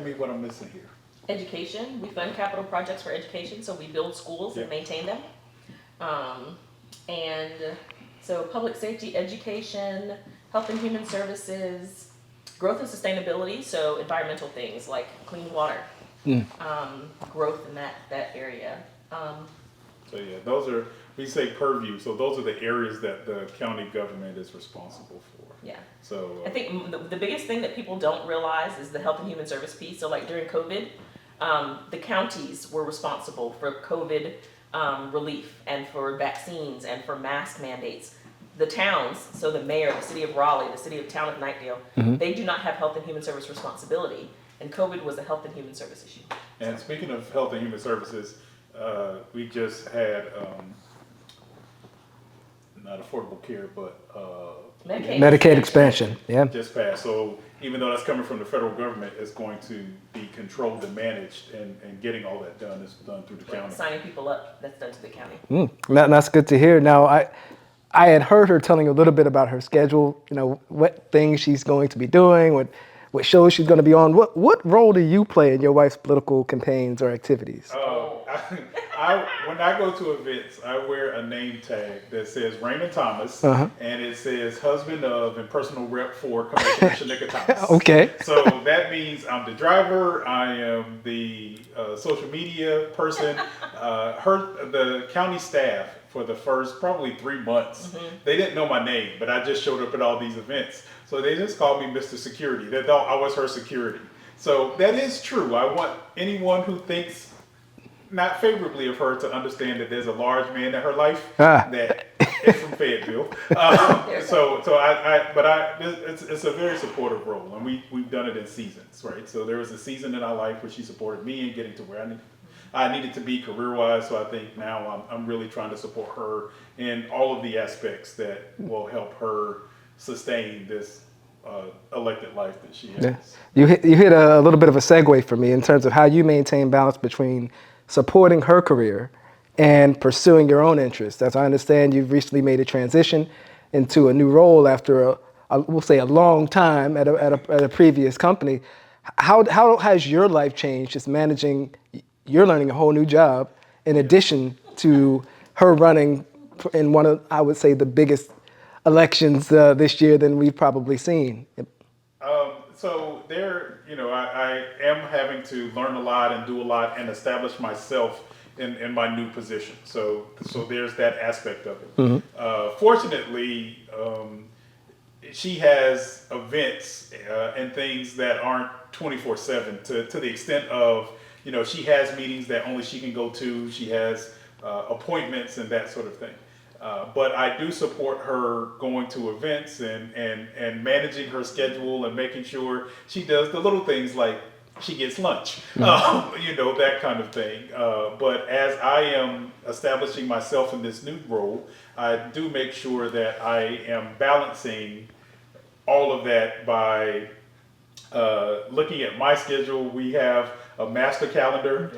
me what I'm missing here. Education, we fund capital projects for education, so we build schools and maintain them. And so public safety, education, health and human services, growth and sustainability, so environmental things like clean water, growth in that area. So yeah, those are, we say purview, so those are the areas that the county government is responsible for. Yeah. So I think the biggest thing that people don't realize is the health and human service piece. So like during COVID, the counties were responsible for COVID relief and for vaccines and for mask mandates. The towns, so the mayor, the city of Raleigh, the city of town of Knightdale, they do not have health and human service responsibility. And COVID was a health and human service issue. And speaking of health and human services, we just had not affordable care, but Medicaid expansion, yeah. just passed. So even though that's coming from the federal government, it's going to be controlled and managed, and getting all that done is done through the county. Signing people up, that's done to the county. That's good to hear. Now, I had heard her telling a little bit about her schedule, what things she's going to be doing, what shows she's going to be on. What role do you play in your wife's political campaigns or activities? When I go to events, I wear a name tag that says Raymond Thomas, and it says husband of and personal rep for Commissioner Shinica Thomas. Okay. So that means I'm the driver, I am the social media person. The county staff for the first probably 3 months, they didn't know my name, but I just showed up at all these events. So they just called me Mr. Security. They thought I was her security. So that is true. I want anyone who thinks not favorably of her to understand that there's a large man in her life that is from Fayetteville. It's a very supportive role, and we've done it in seasons, right? So there was a season in our life where she supported me in getting to where I needed to be career-wise. So I think now I'm really trying to support her in all of the aspects that will help her sustain this elected life that she has. Yeah. You hit a little bit of a segue for me in terms of how you maintain balance between supporting her career and pursuing your own interests. As I understand, you've recently made a transition into a new role after we'll say a long time at a previous company. How has your life changed just managing? You're learning a whole new job in addition to her running in one of, I would say, the biggest elections this year than we've probably seen. So there, I am having to learn a lot and do a lot and establish myself in my new position. So there's that aspect of it. Fortunately, she has events and things that aren't 24/7 to the extent of, she has meetings that only she can go to. She has appointments and that sort of thing. But I do support her going to events and managing her schedule and making sure she does the little things like she gets lunch, that kind of thing. But as I am establishing myself in this new role, I do make sure that I am balancing all of that by looking at my schedule. a master calendar,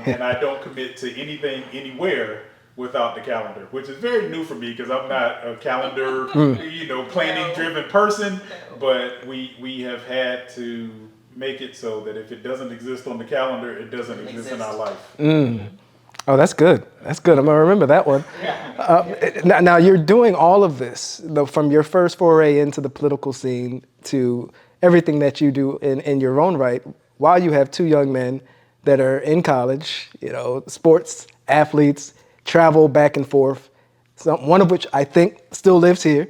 and I don't commit to anything anywhere without the calendar, which is very new for me because I'm not a calendar, planning driven person. But we have had to make it so that if it doesn't exist on the calendar, it doesn't exist in our life. Oh, that's good. That's good. I'm going to remember that one. Now, you're doing all of this, from your first foray into the political scene to everything that you do in your own right, while you have two young men that are in college, sports, athletes, travel back and forth, one of which I think still lives here.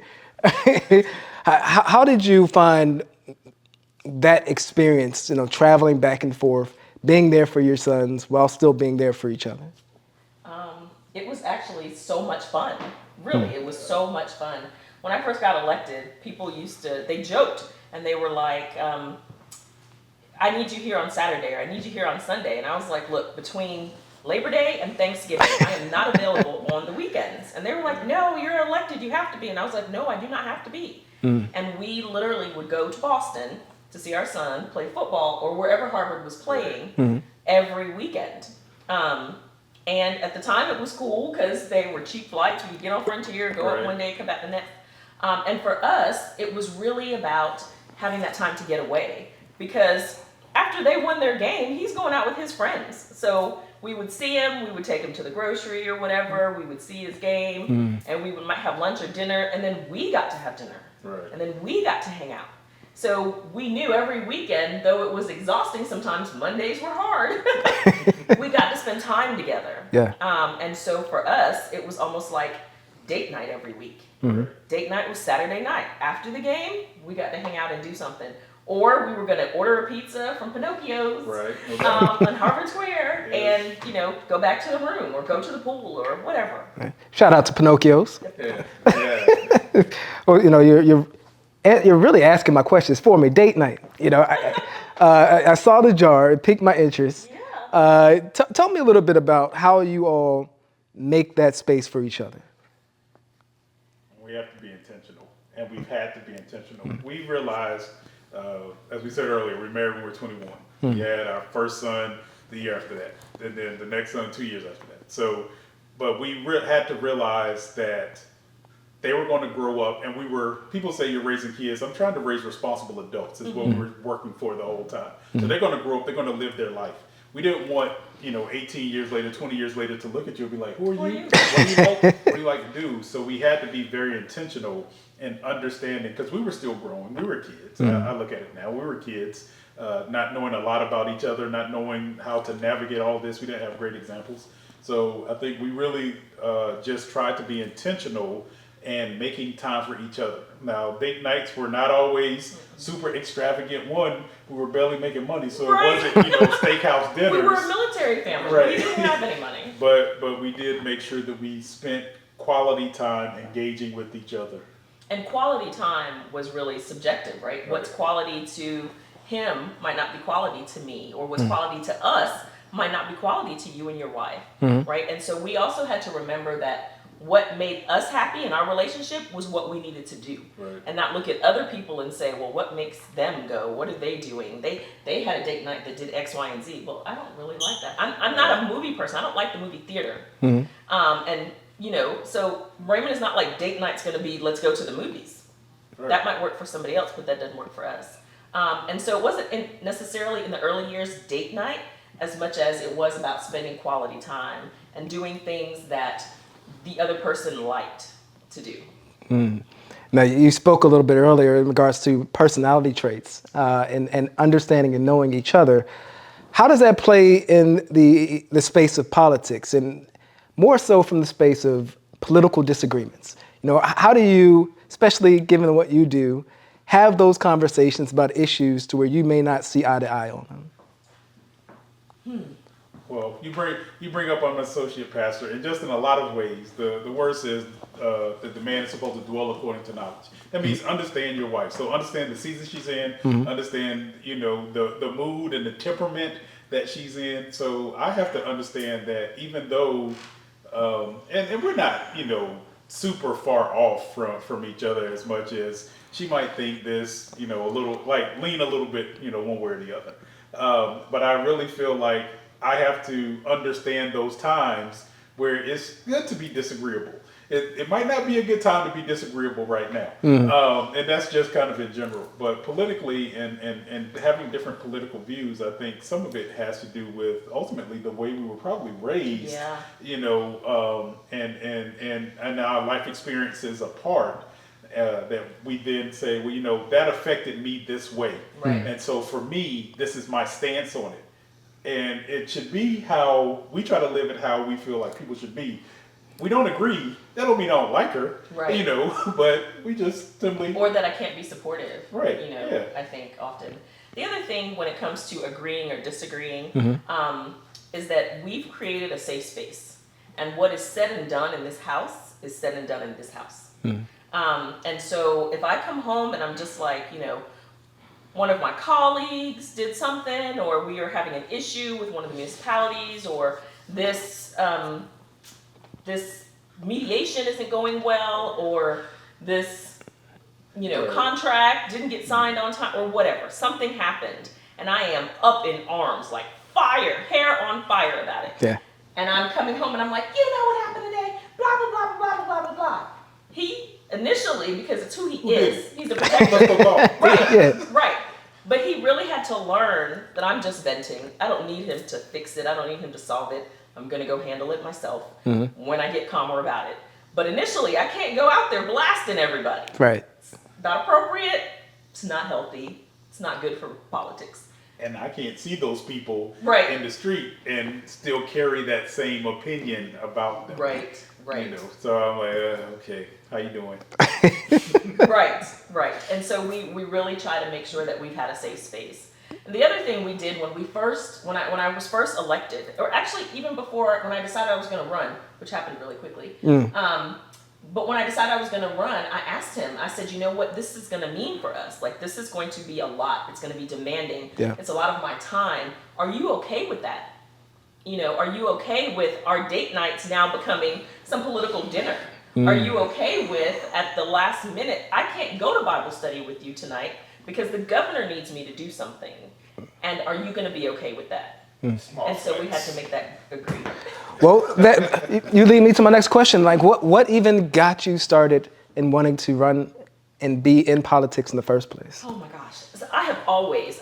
How did you find that experience, traveling back and forth, being there for your sons while still being there for each other? It was actually so much fun. Really, it was so much fun. When I first got elected, people they joked and they were like, I need you here on Saturday or I need you here on Sunday. And I was like, look, between Labor Day and Thanksgiving, I am not available on the weekends. And they were like, no, you're elected, you have to be. And I was like, no, I do not have to be. And we literally would go to Boston to see our son play football or wherever Harvard was playing every weekend. And at the time it was cool because they were cheap flights. We'd get on Frontier, go up one day, come back the next. And for us, it was really about having that time to get away. Because after they won their game, he's going out with his friends. So we would see him, we would take him to the grocery or whatever, we would see his game, and we might have lunch or dinner, and then we got to have dinner. And then we got to hang out. So we knew every weekend, though it was exhausting sometimes, Mondays were hard, we got to spend time together. And so for us, it was almost like date night every week. Date night was Saturday night. After the game, we got to hang out and do something. Or we were going to order a pizza from Pinocchio's on Harvard Square and, go back to the room or go to the pool or whatever. Shout out to Pinocchio's. Well, you're really asking my questions for me. Date night. I saw the jar. It piqued my interest. Tell me a little bit about how you all make that space for each other. We have to be intentional, and we've had to be intentional. We realized, as we said earlier, we married when we were 21. We had our first son the year after that, and then the next son 2 years after that. So, but we had to realize that they were going to grow up, and people say you're raising kids. I'm trying to raise responsible adults is what we're working for the whole time. So they're going to grow up, they're going to live their life. We didn't want, 18 years later, 20 years later to look at you and be like, who are you? What do you like to do? So we had to be very intentional in understanding, because we were still growing. We were kids. I look at it now. We were kids, not knowing a lot about each other, not knowing how to navigate all this. We didn't have great examples. So I think we really just tried to be intentional and making time for each other. Now, date nights were not always super extravagant. One, we were barely making money, so it wasn't, steakhouse dinners. We were a military family. We didn't have any money. But we did make sure that we spent quality time engaging with each other. And quality time was really subjective, right? What's quality to him might not be quality to me, or what's quality to us might not be quality to you and your wife, right? And so we also had to remember that what made us happy in our relationship was what we needed to do, and not look at other people and say, well, what makes them go? What are they doing? They had a date night that did X, Y, and Z. Well, I don't really like that. I'm not a movie person. I don't like the movie theater. And so Raymond is not like date night's going to be let's go to the movies. That might work for somebody else, but that doesn't work for us. And so it wasn't necessarily in the early years date night as much as it was about spending quality time and doing things that the other person liked to do. Now, you spoke a little bit earlier in regards to personality traits and understanding and knowing each other. How does that play in the space of politics, and more so from the space of political disagreements? How do you, especially given what you do, have those conversations about issues to where you may not see eye to eye on them? Well, you bring up I'm an associate pastor, and just in a lot of ways, the word says that the man is supposed to dwell according to knowledge. That means understand your wife. So understand the season she's in, understand, the mood and the temperament that she's in. So I have to understand that even though, and we're not, super far off from each other as much as she might think this, a little, like lean a little bit, one way or the other. But I really feel like I have to understand those times where it's good to be disagreeable. It might not be a good time to be disagreeable right now. And that's just kind of in general. But politically and having different political views, I think some of it has to do with ultimately the way we were probably raised, and our life experiences apart. That we then say, well, that affected me this way. Right. And so for me, this is my stance on it. And it should be how we try to live it, how we feel like people should be. We don't agree. That don't mean I don't like her, right. But we just simply... Or that I can't be supportive, right. I think often. The other thing when it comes to agreeing or disagreeing is that we've created a safe space. And what is said and done in this house is said and done in this house. And so if I come home and I'm just like, one of my colleagues did something, or we are having an issue with one of the municipalities, or this mediation isn't going well, or this, contract didn't get signed on time, or whatever. Something happened, and I am up in arms, like fire, hair on fire about it. Yeah. And I'm coming home and I'm like, you know what happened today? Blah, blah, blah, blah, blah, blah, blah, blah. He, initially, because it's who he is, he's a protector. Right, Yeah. right. But he really had to learn that I'm just venting. I don't need him to fix it. I don't need him to solve it. I'm going to go handle it myself when I get calmer about it. But initially, I can't go out there blasting everybody. Right. It's not appropriate. It's not healthy. It's not good for politics. And I can't see those people right. in the street and still carry that same opinion about them. Right, right. So I'm like, okay, how you doing? Right. And so we really try to make sure that we've had a safe space. And the other thing we did when I was first elected, or actually even before when I decided I was going to run, which happened really quickly. But when I decided I was going to run, I asked him, I said, you know what this is going to mean for us? Like, this is going to be a lot. It's going to be demanding. Yeah. It's a lot of my time. Are you okay with that? Are you okay with our date nights now becoming some political dinner? Are you okay with, at the last minute, I can't go to Bible study with you tonight because the governor needs me to do something. And are you going to be okay with that? And so we had to make that agreement. Well, you lead me to my next question. Like, what even got you started in wanting to run and be in politics in the first place? Oh my gosh. So I have always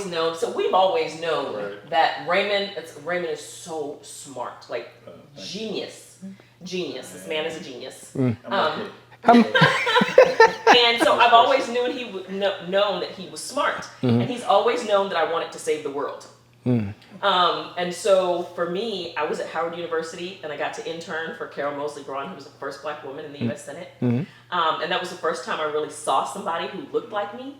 known, so we've always known that Raymond is so smart, like genius. This man is a genius. And so I've always known that he was smart. And he's always known that I wanted to save the world. And so for me, I was at Howard University and I got to intern for Carol Mosley Braun, who was the first Black woman in the U.S. Senate. And that was the first time I really saw somebody who looked like me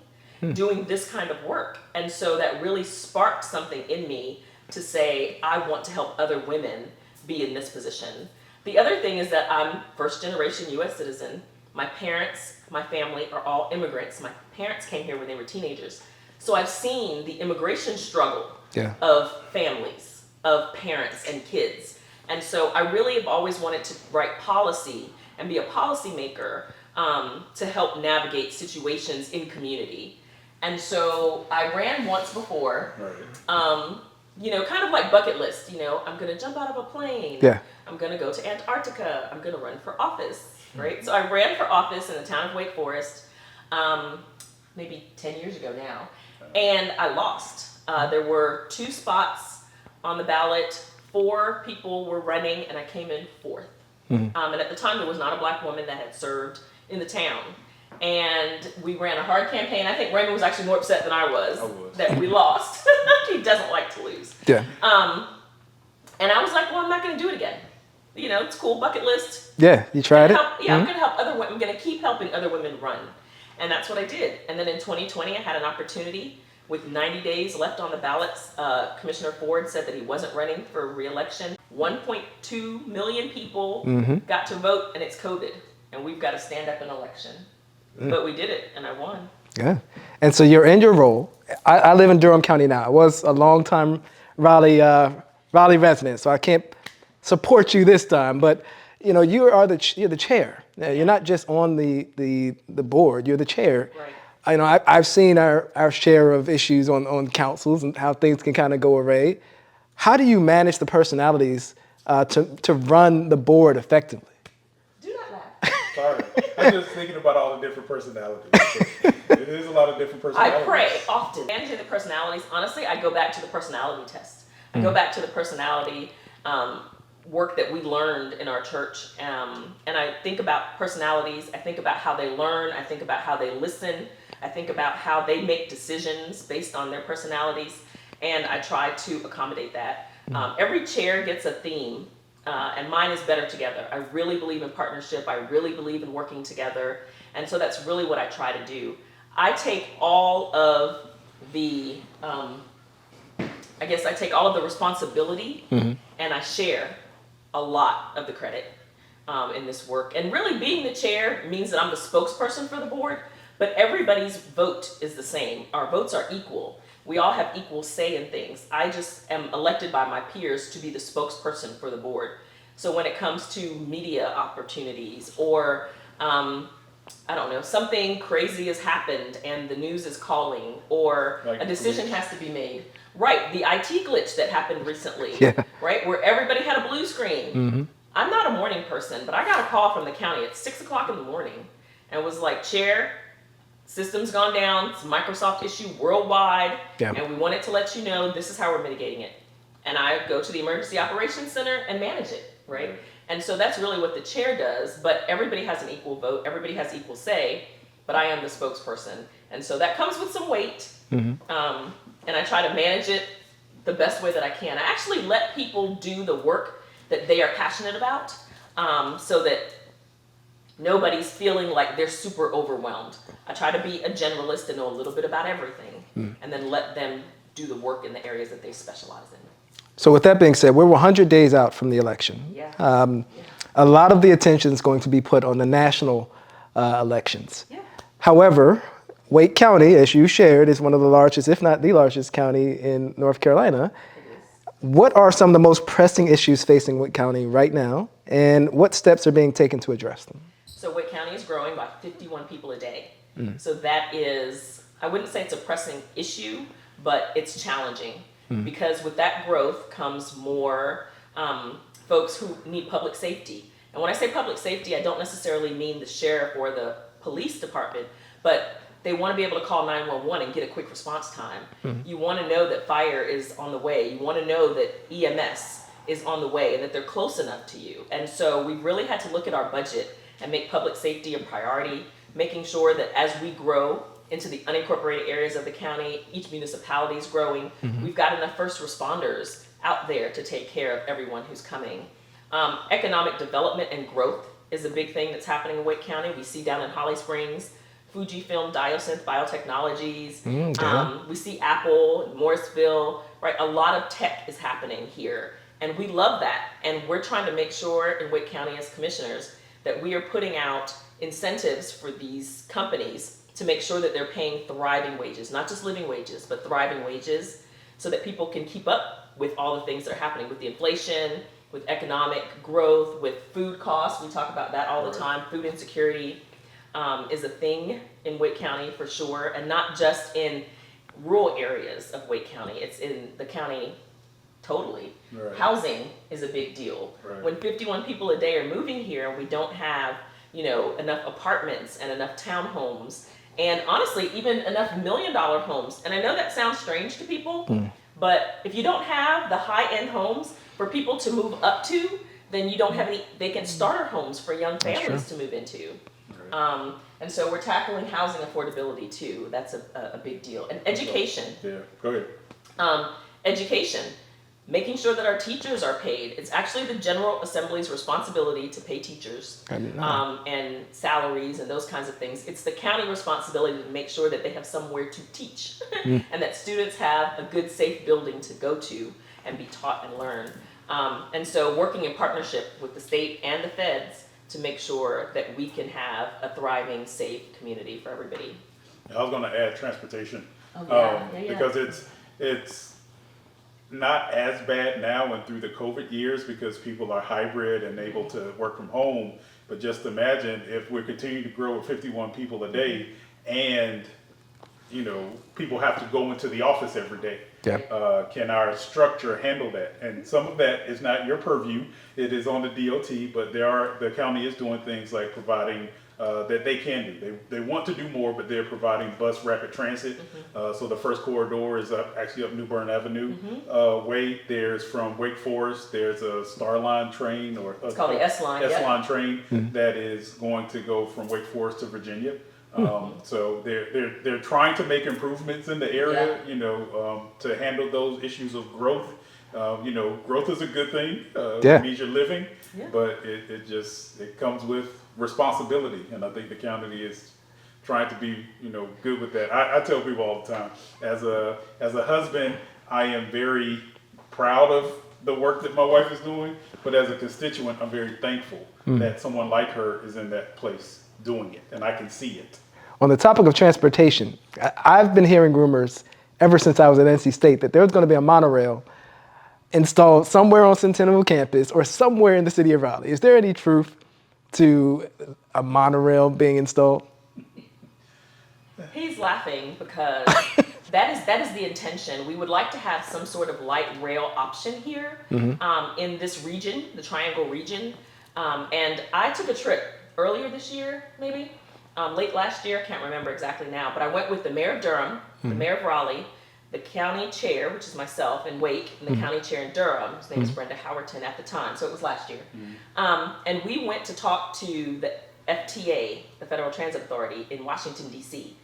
doing this kind of work. And so that really sparked something in me to say, I want to help other women be in this position. The other thing is that I'm first generation U.S. citizen. My parents, my family are all immigrants. My parents came here when they were teenagers. So I've seen the immigration struggle of families, of parents and kids. And so I really have always wanted to write policy and be a policymaker to help navigate situations in community. And so I ran once before, kind of like bucket list, I'm going to jump out of a plane. Yeah. I'm going to go to Antarctica. I'm going to run for office, right? So I ran for office in the town of Wake Forest, maybe 10 years ago now, and I lost. There were 2 spots on the ballot. 4 people were running, and I came in 4th. And at the time, there was not a Black woman that had served in the town. And we ran a hard campaign. I think Raymond was actually more upset than I was that we lost. He doesn't like to lose. Yeah. And I was like, well, I'm not going to do it again. It's cool, bucket list. Yeah, you tried it? I'm going to help other women. I'm going to keep helping other women run. And that's what I did. And then in 2020, I had an opportunity with 90 days left on the ballots. Commissioner Ford said that he wasn't running for re-election. 1.2 million people got to vote, and it's COVID. And we've got to stand up an election. But we did it, and I won. Yeah. And so you're in your role. I live in Durham County now. I was a long-time Raleigh resident, so I can't support you this time. But you're the chair. You're not just on the board. You're the chair I've seen our share of issues on councils and how things can kind of go awry. How do you manage the personalities to run the board effectively? Do not laugh. Sorry. I'm just thinking about all the different personalities. It is a lot of different personalities. I pray often. Managing the personalities, honestly, I go back to the personality test. I go back to the personality work that we learned in our church. And I think about personalities. I think about how they learn. I think about how they listen. I think about how they make decisions based on their personalities. And I try to accommodate that. Every chair gets a theme. And mine is better together. I really believe in partnership. I really believe in working together. And so that's really what I try to do. I take all of the, I take all of the responsibility and I share a lot of the credit in this work. And really being the chair means that I'm the spokesperson for the board, but everybody's vote is the same. Our votes are equal. We all have equal say in things. I just am elected by my peers to be the spokesperson for the board. So when it comes to media opportunities or, something crazy has happened and the news is calling or a decision has to be made. Right, the IT glitch that happened recently, right, where everybody had a blue screen. I'm not a morning person, but I got a call from the county at 6 o'clock in the morning and it was like, Chair, system's gone down, it's a Microsoft issue worldwide, and we wanted to let you know this is how we're mitigating it. And I go to the Emergency Operations Center and manage it, right? And so that's really what the chair does, but everybody has an equal vote, everybody has equal say, but I am the spokesperson. And so that comes with some weight, and I try to manage it the best way that I can. I actually let people do the work that they are passionate about, so that nobody's feeling like they're super overwhelmed. I try to be a generalist and know a little bit about everything, and then let them do the work in the areas that they specialize in. So with that being said, we're 100 days out from the election. A lot of the attention is going to be put on the national elections. However, Wake County, as you shared, is one of the largest, if not the largest county in North Carolina. What are some of the most pressing issues facing Wake County right now, and what steps are being taken to address them? So Wake County is growing by 51 people a day. So that is, I wouldn't say it's a pressing issue, but it's challenging because with that growth comes more folks who need public safety. And when I say public safety, I don't necessarily mean the sheriff or the police department, but they want to be able to call 911 and get a quick response time. You want to know that fire is on the way. You want to know that EMS is on the way and that they're close enough to you. And so we really had to look at our budget and make public safety a priority, making sure that as we grow into the unincorporated areas of the county, each municipality is growing, we've got enough first responders out there to take care of everyone who's coming. Economic development and growth is a big thing that's happening in Wake County. We see down in Holly Springs, Fujifilm Diosynth Biotechnologies. We see Apple, Morrisville, right? A lot of tech is happening here. And we love that. And we're trying to make sure in Wake County as commissioners that we are putting out incentives for these companies to make sure that they're paying thriving wages, not just living wages, but thriving wages, so that people can keep up with all the things that are happening with the inflation, with economic growth, with food costs. We talk about that all the time. Food insecurity is a thing in Wake County for sure, and not just in rural areas of Wake County. It's in the county totally. Housing is a big deal. When 51 people a day are moving here and we don't have, enough apartments and enough townhomes, and honestly, even enough $1 million homes. And I know that sounds strange to people, but if you don't have the high-end homes for people to move up to, then you don't have any vacant starter homes for young families to move into. And so we're tackling housing affordability too. That's a big deal. And education. Go ahead. Education. Making sure that our teachers are paid. It's actually the General Assembly's responsibility to pay teachers and salaries and those kinds of things. It's the county responsibility to make sure that they have somewhere to teach and that students have a good, safe building to go to and be taught and learn. And so working in partnership with the state and the feds to make sure that we can have a thriving, safe community for everybody. I was going to add transportation because it's not as bad now and through the COVID years because people are hybrid and able to work from home. But just imagine if we're continuing to grow with 51 people a day and people have to go into the office every day. Yeah. Can our structure handle that? And some of that is not your purview. It is on the DOT, but the county is doing things like providing that they can do. They want to do more, but they're providing bus rapid transit. So the first corridor is actually up New Bern Avenue. There's from Wake Forest, there's a Starline train, or it's called the S-Line. S-Line train that is going to go from Wake Forest to Virginia. So they're trying to make improvements in the area, to handle those issues of growth. Growth is a good thing. It means you're living, but it comes with responsibility, and I think the county is trying to be, good with that. I tell people all the time, as a husband, I am very proud of the work that my wife is doing, but as a constituent, I'm very thankful that someone like her is in that place doing it, and I can see it. On the topic of transportation, I've been hearing rumors ever since I was at NC State that there's going to be a monorail installed somewhere on Centennial campus or somewhere in the city of Raleigh. Is there any truth to a monorail being installed? He's laughing because that is the intention. We would like to have some sort of light rail option here in this region, the Triangle region. And I took a trip earlier this year, maybe late last year. I can't remember exactly now, but I went with the mayor of Durham, the mayor of Raleigh, the county chair, which is myself, in Wake, and the county chair in Durham. His name was Brenda Howerton at the time, so it was last year. And we went to talk to the FTA, the Federal Transit Authority, in Washington, D.C.,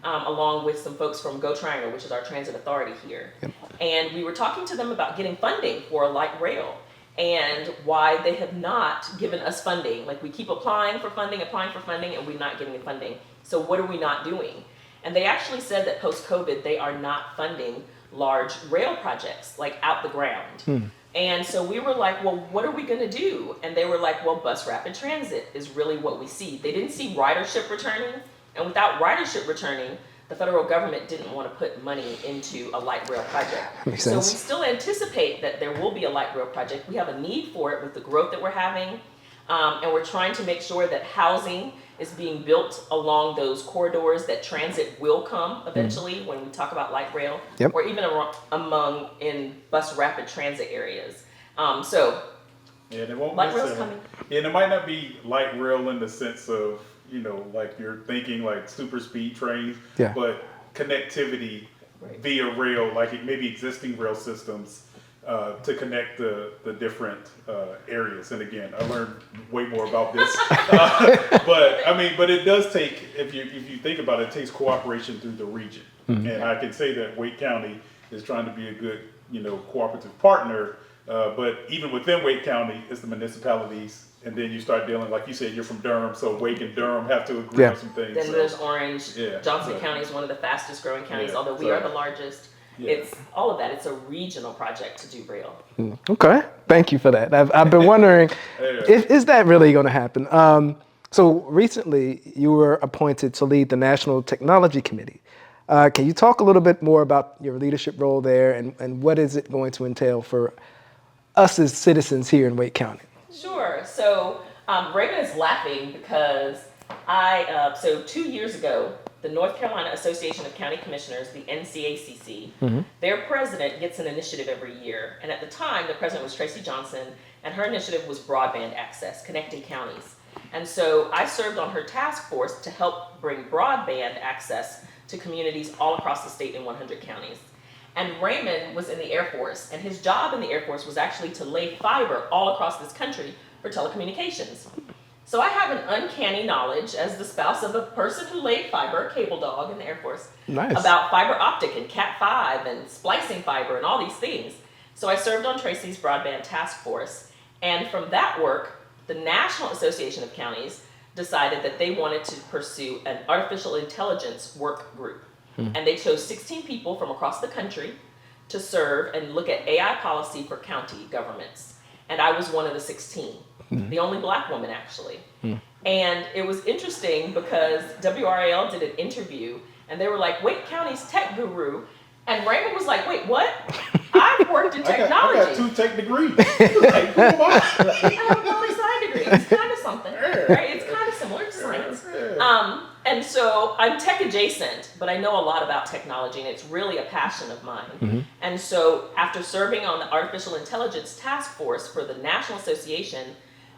along with some folks from Go Triangle, which is our transit authority here. And we were talking to them about getting funding for a light rail and why they have not given us funding. Like, we keep applying for funding, and we're not getting the funding. So what are we not doing? And they actually said that post-COVID, they are not funding large rail projects, like out the ground. And so we were like, well, what are we gonna do? And they were like, well, bus rapid transit is really what we see. They didn't see ridership returning. And without ridership returning, the federal government didn't want to put money into a light rail project. Makes so sense. we still anticipate that there will be a light rail project. We have a need for it with the growth that we're having. And we're trying to make sure that housing is being built along those corridors, that transit will come eventually when we talk about light rail, or even in bus rapid transit areas. And it won't light rail's coming. And it might not be light rail in the sense of, like you're thinking like super speed trains, but connectivity via rail, like maybe existing rail systems to connect the different areas. And again, I learned way more about this, but it does take, if you think about it, it takes cooperation through the region. And I can say that Wake County is trying to be a good, cooperative partner. But even within Wake County, it's the municipalities, and then you start dealing, like you said, you're from Durham, so Wake and Durham have to agree on some things. Then there's Orange. Johnson County is one of the fastest growing counties, although we are the largest. It's all of that. It's a regional project to do rail. Okay, thank you for that. I've been wondering, is that really going to happen? So recently, you were appointed to lead the National Technology Committee. Can you talk a little bit more about your leadership role there, and what is it going to entail for us as citizens here in Wake County? Sure. So Raymond is laughing because so 2 years ago, the North Carolina Association of County Commissioners, the NCACC, their president gets an initiative every year. And at the time, the president was Tracy Johnson, and her initiative was broadband access, connecting counties. And so I served on her task force to help bring broadband access to communities all across the state in 100 counties. And Raymond was in the Air Force, and his job in the Air Force was actually to lay fiber all across this country for telecommunications. So I have an uncanny knowledge as the spouse of a person who laid fiber, a cable dog in the Air Force, about fiber optic and Cat5 and splicing fiber and all these things. So I served on Tracy's broadband task force, and from that work, the National Association of Counties decided that they wanted to pursue an artificial intelligence work group. And they chose 16 people from across the country to serve and look at AI policy for county governments. And I was one of the 16, the only Black woman actually. And it was interesting because WRAL did an interview and they were like, Wake County's tech guru. And Raymond was like, wait, what? I've worked in technology. I got 2 tech degrees. Like, who am I? I have a poli-sci degree. It's kind of something, right? It's kind of similar to science. And so I'm tech adjacent, but I know a lot about technology, and it's really a passion of mine. And so after serving on the Artificial Intelligence Task Force for the National Association,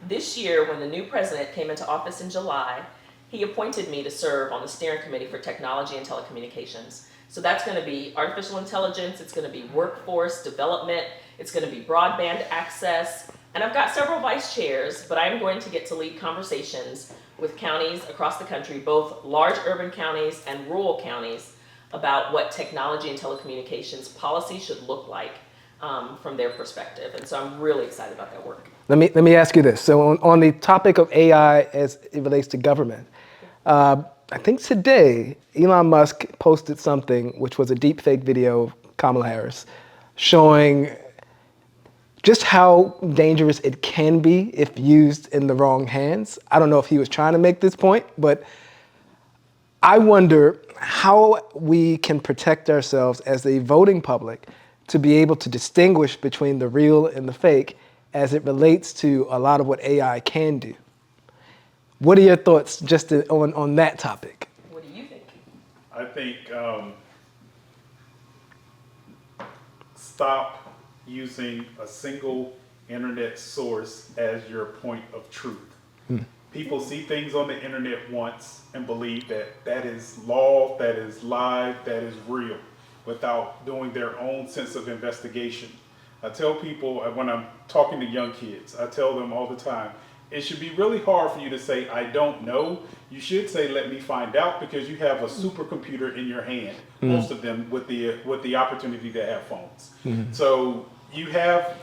this year when the new president came into office in July, he appointed me to serve on the steering committee for technology and telecommunications. So that's going to be artificial intelligence, it's going to be workforce development, it's going to be broadband access, and I've got several vice chairs, but I'm going to get to lead conversations with counties across the country, both large urban counties and rural counties, about what technology and telecommunications policy should look like from their perspective. And so I'm really excited about that work. Let me ask you this. So on the topic of AI as it relates to government, I think today Elon Musk posted something which was a deep fake video of Kamala Harris showing just how dangerous it can be if used in the wrong hands. I don't know if he was trying to make this point, but I wonder how we can protect ourselves as a voting public to be able to distinguish between the real and the fake as it relates to a lot of what AI can do. What are your thoughts just on that topic? What do you think? I think stop using a single internet source as your point of truth. People see things on the internet once and believe that that is law, that is live, that is real, without doing their own sense of investigation. I tell people when I'm talking to young kids, I tell them all the time, it should be really hard for you to say, I don't know. You should say, let me find out, because you have a supercomputer in your hand, most of them with the opportunity to have phones. So you have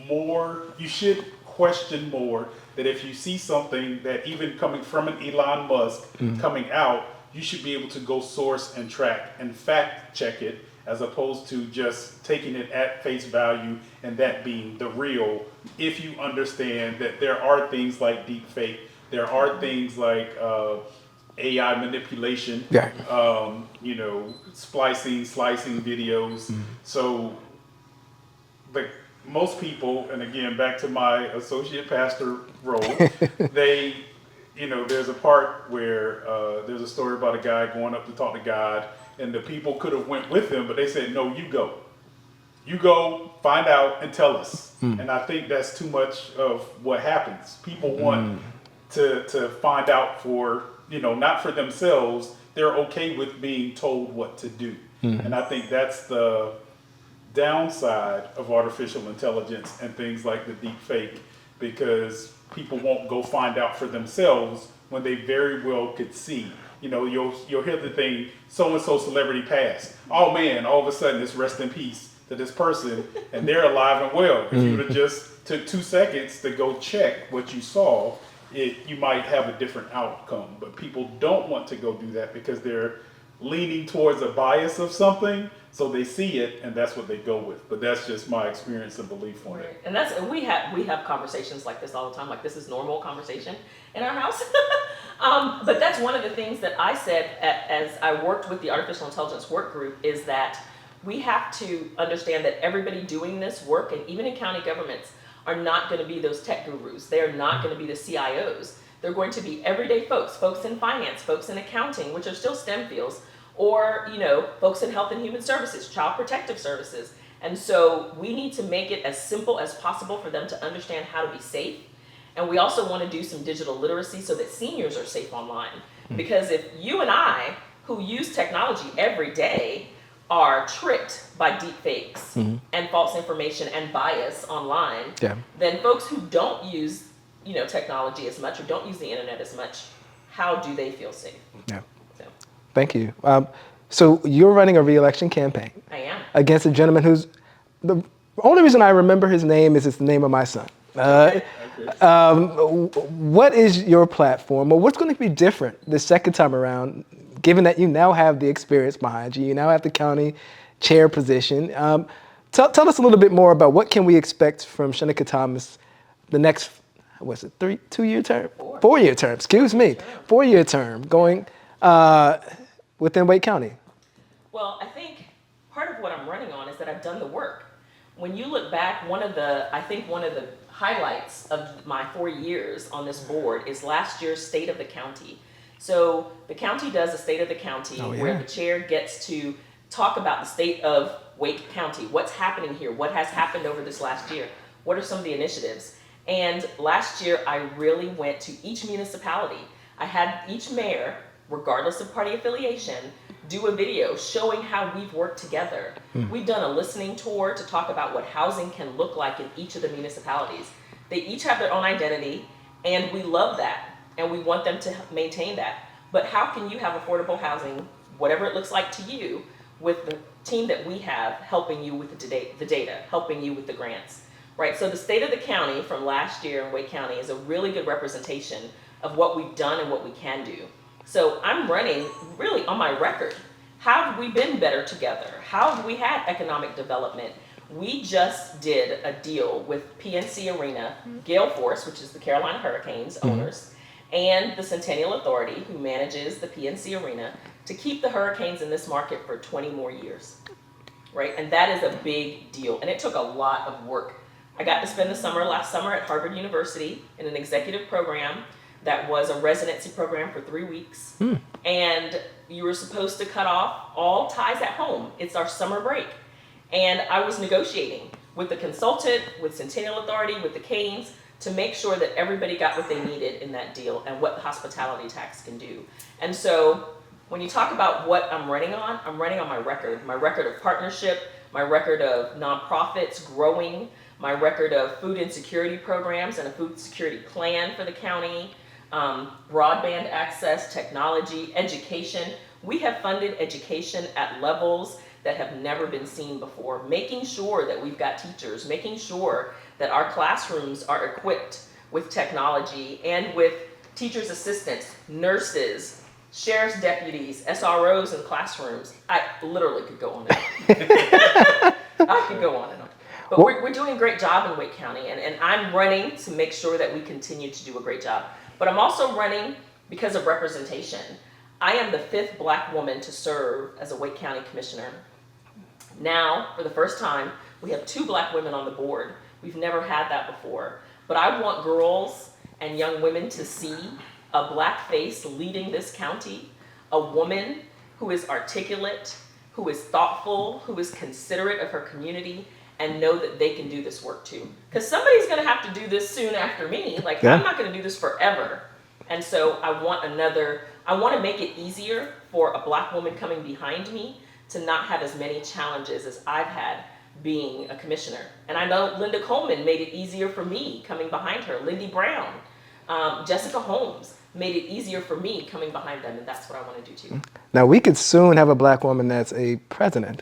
more, you should question more, that if you see something that even coming from an Elon Musk coming out, you should be able to go source and track and fact check it, as opposed to just taking it at face value and that being the real, if you understand that there are things like deepfake, there are things like AI manipulation, splicing, slicing videos. So most people, and again, back to my associate pastor role, there's a part where there's a story about a guy going up to talk to God, and the people could have went with him, but they said, no, you go. You go, find out, and tell us. And I think that's too much of what happens. People want to find out for, not for themselves. They're okay with being told what to do. And I think that's the downside of artificial intelligence and things like the deep fake, because people won't go find out for themselves when they very well could see. You'll hear the thing, so-and-so celebrity passed. Oh man, all of a sudden it's rest in peace to this person, and they're alive and well. If you would have just took 2 seconds to go check what you saw, you might have a different outcome. But people don't want to go do that because they're leaning towards a bias of something, so they see it and that's what they go with. But that's just my experience and belief on it. And we have conversations like this all the time. Like, this is normal conversation in our house. But that's one of the things that I said as I worked with the artificial intelligence work group, is that we have to understand that everybody doing this work, and even in county governments, are not going to be those tech gurus. They're not going to be the CIOs. They're going to be everyday folks in finance, folks in accounting, which are still STEM fields, or folks in health and human services, child protective services. And so we need to make it as simple as possible for them to understand how to be safe. And we also want to do some digital literacy so that seniors are safe online. Because if you and I, who use technology every day, are tricked by deep fakes and false information and bias online, then folks who don't use technology as much, or don't use the internet as much, how do they feel safe? Thank you. So you're running a re-election campaign. I am. Against a gentleman who's, the only reason I remember his name is it's the name of my son. What is your platform, or what's going to be different the second time around, given that you now have the experience behind you now have the county chair position? Tell us a little bit more about what can we expect from Shinica Thomas the next, 2-year term? 4-year term, excuse me. 4-year term going within Wake County. Well, I think part of what I'm running on is that I've done the work. When you look back, one of the highlights of my 4 years on this board is last year's State of the County. So the county does a state of the county where the chair gets to talk about the state of Wake County. What's happening here? What has happened over this last year? What are some of the initiatives? And last year, I really went to each municipality. I had each mayor, regardless of party affiliation, do a video showing how we've worked together. We've done a listening tour to talk about what housing can look like in each of the municipalities. They each have their own identity, and we love that, and we want them to maintain that. But how can you have affordable housing, whatever it looks like to you, with the team that we have helping you with the data, helping you with the grants, right? So the state of the county from last year in Wake County is a really good representation of what we've done and what we can do. So I'm running really on my record. How have we been better together? How have we had economic development? We just did a deal with PNC Arena, Gale Force, which is the Carolina Hurricanes owners, and the Centennial Authority, who manages the PNC Arena, to keep the Hurricanes in this market for 20 more years, right? And that is a big deal, and it took a lot of work. I got to spend the last summer at Harvard University in an executive program that was a residency program for 3 weeks. And you were supposed to cut off all ties at home. It's our summer break. And I was negotiating with the consultant, with Centennial Authority, with the Canes, to make sure that everybody got what they needed in that deal and what the hospitality tax can do. And so when you talk about what I'm running on my record of partnership, my record of nonprofits growing, my record of food insecurity programs and a food security plan for the county, broadband access, technology, education. We have funded education at levels that have never been seen before, making sure that we've got teachers, making sure that our classrooms are equipped with technology and with teachers' assistants, nurses, sheriff's deputies, SROs in classrooms. I literally could go on and on. I could go on and on. But we're doing a great job in Wake County, and I'm running to make sure that we continue to do a great job. But I'm also running because of representation. I am the 5th Black woman to serve as a Wake County Commissioner. Now, for the first time, we have 2 Black women on the board. We've never had that before. But I want girls and young women to see a Black face leading this county, a woman who is articulate, who is thoughtful, who is considerate of her community, and know that they can do this work too. Because somebody's gonna have to do this soon after me. I'm not gonna do this forever. And so I want to make it easier for a Black woman coming behind me to not have as many challenges as I've had being a commissioner. And I know Linda Coleman made it easier for me coming behind her. Lindy Brown, Jessica Holmes made it easier for me coming behind them, and that's what I want to do too. Now, we could soon have a Black woman that's a president.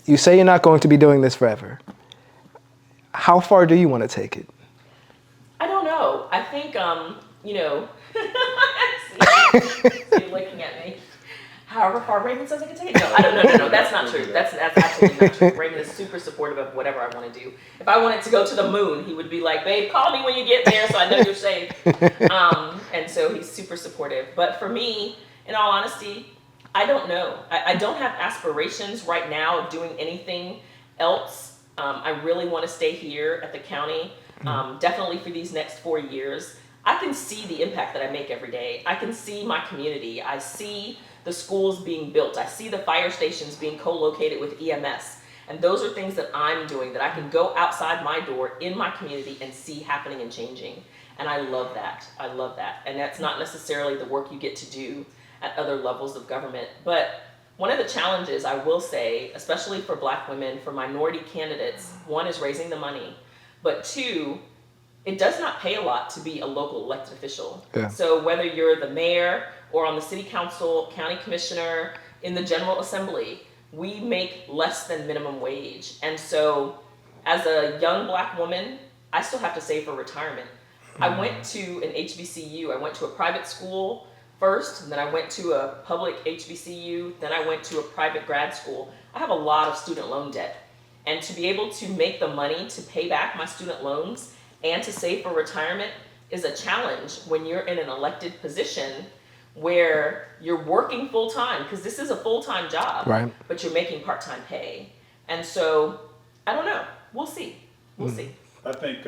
You say you're not going to be doing this forever. How far do you want to take it? I don't know. I think, see you looking at me. However far Raymond says I can take it. No, I don't know. No, that's not true. That's absolutely not true. Raymond is super supportive of whatever I want to do. If I wanted to go to the moon, he would be like, babe, call me when you get there so I know you're safe. And so he's super supportive. But for me, in all honesty, I don't know. I don't have aspirations right now of doing anything else. I really want to stay here at the county, definitely for these next 4 years. I can see the impact that I make every day. I can see my community. I see the schools being built. I see the fire stations being co-located with EMS. And those are things that I'm doing that I can go outside my door in my community and see happening and changing. And I love that. I love that. And that's not necessarily the work you get to do at other levels of government. But one of the challenges I will say, especially for Black women, for minority candidates, one is raising the money, but 2, it does not pay a lot to be a local elected official. Yeah. So whether you're the mayor or on the city council, county commissioner, in the general assembly, we make less than minimum wage. And so as a young Black woman, I still have to save for retirement. I went to an HBCU. I went to a private school first, and then I went to a public HBCU, then I went to a private grad school. I have a lot of student loan debt. And to be able to make the money to pay back my student loans and to save for retirement is a challenge when you're in an elected position where you're working full-time, because this is a full-time job, right? But you're making part-time pay. And so, I don't know. We'll see. We'll see. I think,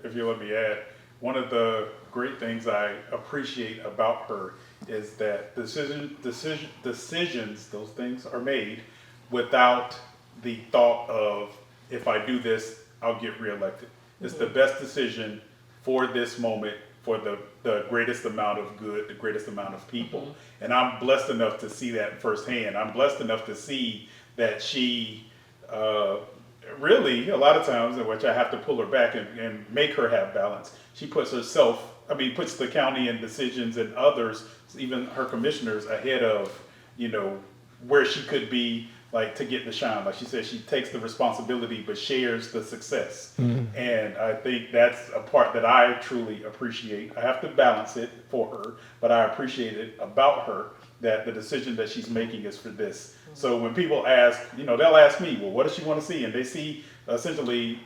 if you let me add, one of the great things I appreciate about her is that decisions, those things are made without the thought of, if I do this, I'll get reelected. It's the best decision for this moment, for the greatest amount of good, the greatest amount of people. And I'm blessed enough to see that firsthand. I'm blessed enough to see that she really, a lot of times, in which I have to pull her back and make her have balance, she puts puts the county and decisions and others, even her commissioners, ahead of, where she could be, like, to get the shine. Like she said, she takes the responsibility but shares the success. And I think that's a part that I truly appreciate. I have to balance it for her, but I appreciate it about her, that the decision that she's making is for this. So when people ask, they'll ask me, well, what does she want to see? And they see essentially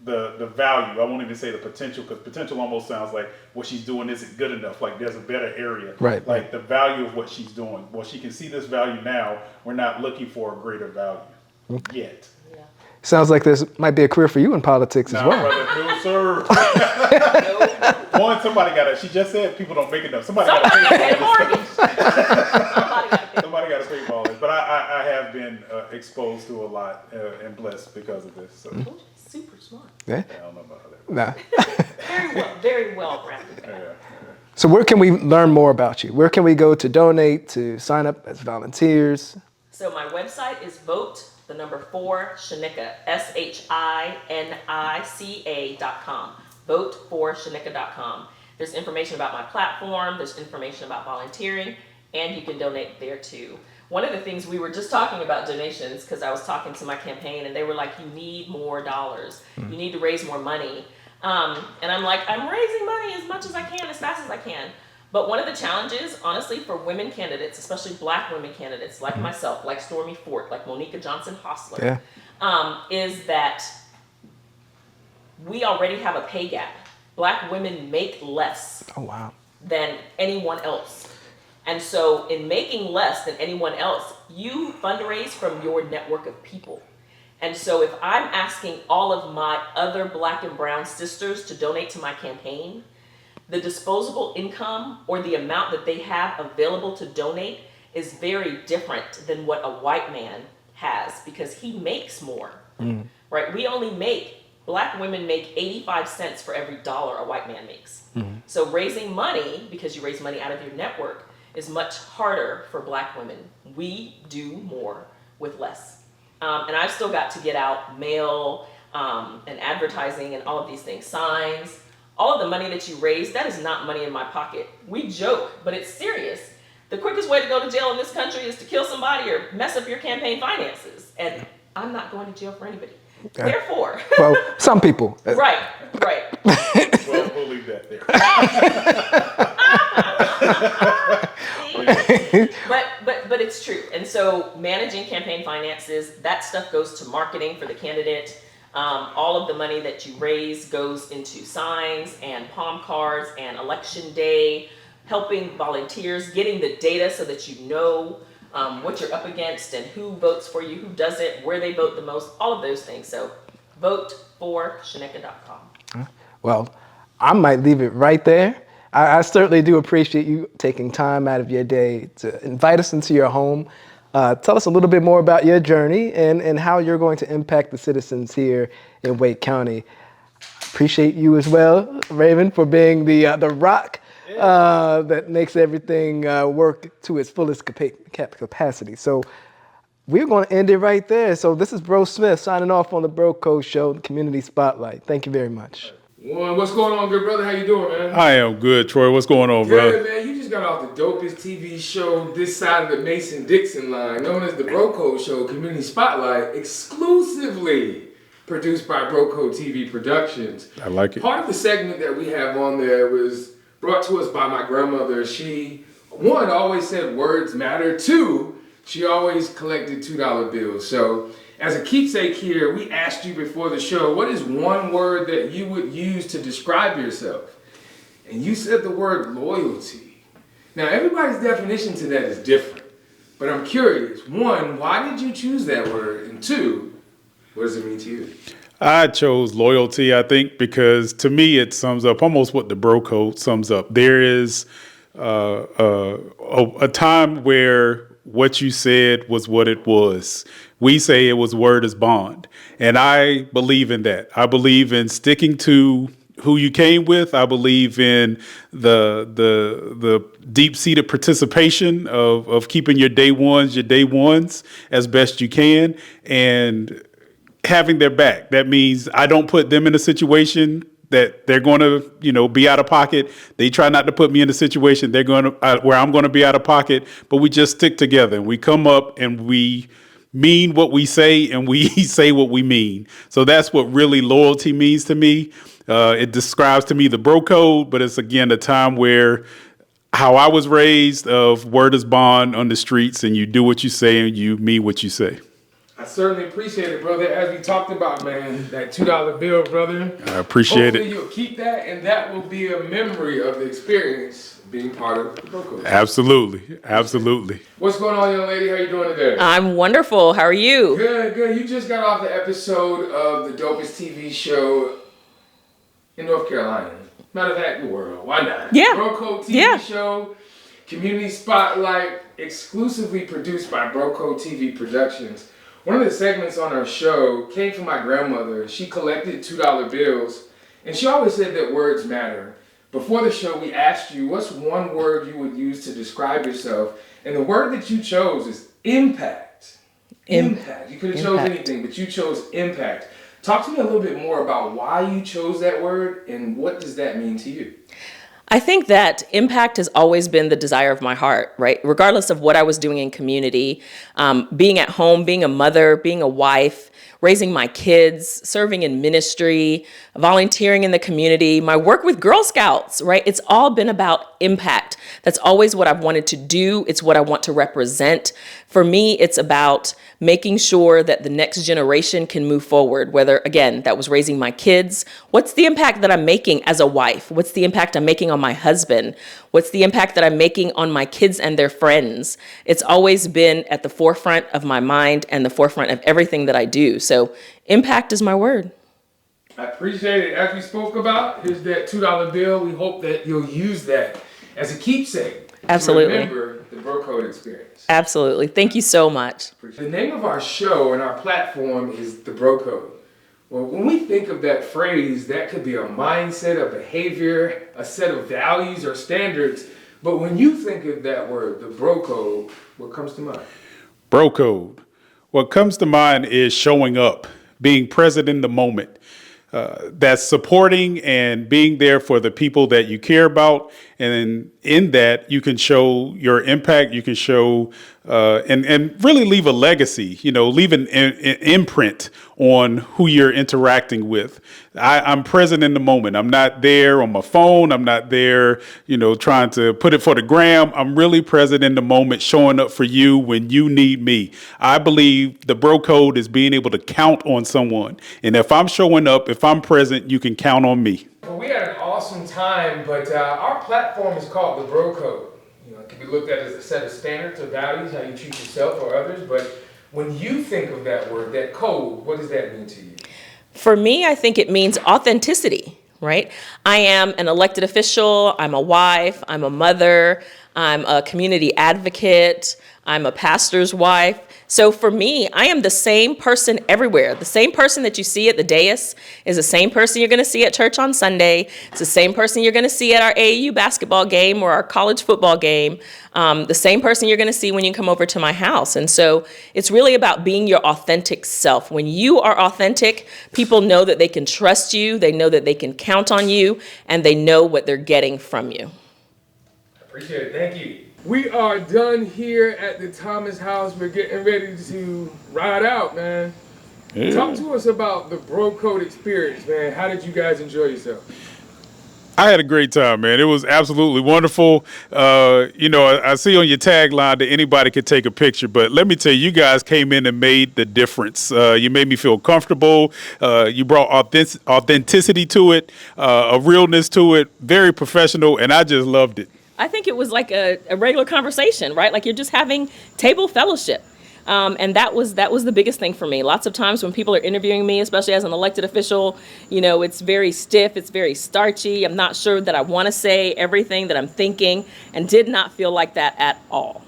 the value. I won't even say the potential, because potential almost sounds like what she's doing isn't good enough. Like there's a better area. Right. Like the value of what she's doing. Well, she can see this value now. We're not looking for a greater value yet. Sounds like this might be a career for you in politics as well. Brother, no, sir. One, somebody got to, she just said people don't make enough. Somebody got to pay for all this. Somebody got to pay for all this. But I have been exposed to a lot and blessed because of this. So. Super smart. Yeah. I don't know about that. Nah. Very well rounded. Yeah. So where can we learn more about you? Where can we go to donate, to sign up as volunteers? So my website is vote4Shinica, SHINICA.com. Vote4Shinica.com. There's information about my platform, there's information about volunteering, and you can donate there too. One of the things, we were just talking about donations, because I was talking to my campaign and they were like, you need more dollars. You need to raise more money. And I'm like, I'm raising money as much as I can, as fast as I can. But one of the challenges, honestly, for women candidates, especially Black women candidates like myself, like Stormy Fort, like Monica Johnson Hostler, is that we already have a pay gap. Black women make less than anyone else. And so in making less than anyone else, you fundraise from your network of people. And so if I'm asking all of my other Black and brown sisters to donate to my campaign, the disposable income or the amount that they have available to donate is very different than what a white man has, because he makes more, right? Black women make 85 cents for every dollar a white man makes. So raising money, because you raise money out of your network, is much harder for Black women. We do more with less. And I've still got to get out mail and advertising and all of these things, signs. All of the money that you raise, that is not money in my pocket. We joke, but it's serious. The quickest way to go to jail in this country is to kill somebody or mess up your campaign finances. And I'm not going to jail for anybody. Therefore. Well, some people. Right. Well, we'll leave that there. But it's true. And so managing campaign finances, that stuff goes to marketing for the candidate. All of the money that you raise goes into signs and palm cards and election day, helping volunteers, getting the data so that you know what you're up against and who votes for you, who doesn't, where they vote the most, all of those things. So vote4Shinica.com. Well, I might leave it right there. I certainly do appreciate you taking time out of your day to invite us into your home. Tell us a little bit more about your journey and how you're going to impact the citizens here in Wake County. Appreciate you as well, Raymond, for being the rock that makes everything work to its fullest capacity. So we're going to end it right there. So this is Bro Smith signing off on the Bro Code Show, Community Spotlight. Thank you very much. Well, what's going on, good brother? How you doing, man? I am good, Troy. What's going on, Good, man. You just got off the dopest TV show this side of the Mason-Dixon line, known as the Bro Code Show, Community Spotlight, exclusively produced by Bro Code TV Productions. I like it. Part of the segment that we have on there was brought to us by my grandmother. She, one, always said words matter. Two, she always collected $2 bills. So as a keepsake here, we asked you before the show, what is one word that you would use to describe yourself? And you said the word loyalty. Now, everybody's definition to that is different. But I'm curious, one, why did you choose that word? And two, what does it mean to you? I chose loyalty, I think, because to me it sums up almost what the bro code sums up. There is a time where what you said was what it was. We say it was word is bond. And I believe in that. I believe in sticking to who you came with. I believe in the deep-seated participation of keeping your day ones as best you can, and having their back. That means I don't put them in a situation that they're going to, be out of pocket. They try not to put me in a situation they're going to where I'm going to be out of pocket. But we just stick together and we come up and we mean what we say and we say what we mean. So that's what really loyalty means to me. It describes to me the bro code, but it's again a time where how I was raised of word is bond on the streets, and you do what you say and you mean what you say. I certainly appreciate it, brother. As we talked about, man, that $2 bill, brother. I appreciate Hopefully it. You'll keep that, and that will be a memory of the experience being part of the bro code. Absolutely. Absolutely. What's going on, young lady? How you doing today? I'm wonderful. How are you? Good. You just got off the episode of the dopest TV show in North Carolina. Matter of fact, the world. Why not? Yeah. Bro Code TV show, Community Spotlight, exclusively produced by Bro Code TV Productions. One of the segments on our show came from my grandmother. She collected $2 bills, and she always said that words matter. Before the show, we asked you, what's one word you would use to describe yourself? And the word that you chose is impact. Impact. You could have chose anything, but you chose impact. Talk to me a little bit more about why you chose that word and what does that mean to you? I think that impact has always been the desire of my heart, right? Regardless of what I was doing in community, being at home, being a mother, being a wife, raising my kids, serving in ministry, volunteering in the community, my work with Girl Scouts, right? It's all been about impact. That's always what I've wanted to do. It's what I want to represent. For me, it's about making sure that the next generation can move forward, whether, again, that was raising my kids. What's the impact that I'm making as a wife? What's the impact I'm making on my husband? What's the impact that I'm making on my kids and their friends? It's always been at the forefront of my mind and the forefront of everything that I do. So impact is my word. I appreciate it. As we spoke about, here's that $2 bill. We hope that you'll use that as a keepsake. Absolutely. To remember the Bro Code experience. Absolutely. Thank you so much. The name of our show and our platform is the Bro Code. Well, when we think of that phrase, that could be a mindset, a behavior, a set of values or standards. But when you think of that word, the Bro Code, what comes to mind? Bro code. What comes to mind is showing up, being present in the moment. That's supporting and being there for the people that you care about. And in that, you can show your impact. You can show and really leave a legacy, leave an imprint on who you're interacting with. I'm present in the moment. I'm not there on my phone. I'm not there, trying to put it for the gram. I'm really present in the moment, showing up for you when you need me. I believe the Bro Code is being able to count on someone. And if I'm showing up, if I'm present, you can count on me. Well, we had an awesome time, but our platform is called the Bro Code. It can be looked at as a set of standards or values, how you treat yourself or others. But when you think of that word, that code, what does that mean to you? For me, I think it means authenticity, right? I am an elected official. I'm a wife. I'm a mother. I'm a community advocate. I'm a pastor's wife. So for me, I am the same person everywhere. The same person that you see at the dais is the same person you're going to see at church on Sunday. It's the same person you're going to see at our AAU basketball game or our college football game. The same person you're going to see when you come over to my house. And so it's really about being your authentic self. When you are authentic, people know that they can trust you, they know that they can count on you, and they know what they're getting from you. Appreciate it. Thank you. We are done here at the Thomas house. We're getting ready to ride out, man. Yeah. Talk to us about the Bro Code experience, man. How did you guys enjoy yourself? I had a great time, man. It was absolutely wonderful. I see on your tagline that anybody could take a picture, but let me tell you, you guys came in and made the difference. You made me feel comfortable. You brought authenticity to it, a realness to it, very professional, and I just loved it. I think it was like a regular conversation, right? Like you're just having table fellowship. And that was the biggest thing for me. Lots of times when people are interviewing me, especially as an elected official, it's very stiff, it's very starchy. I'm not sure that I want to say everything that I'm thinking, and did not feel like that at all.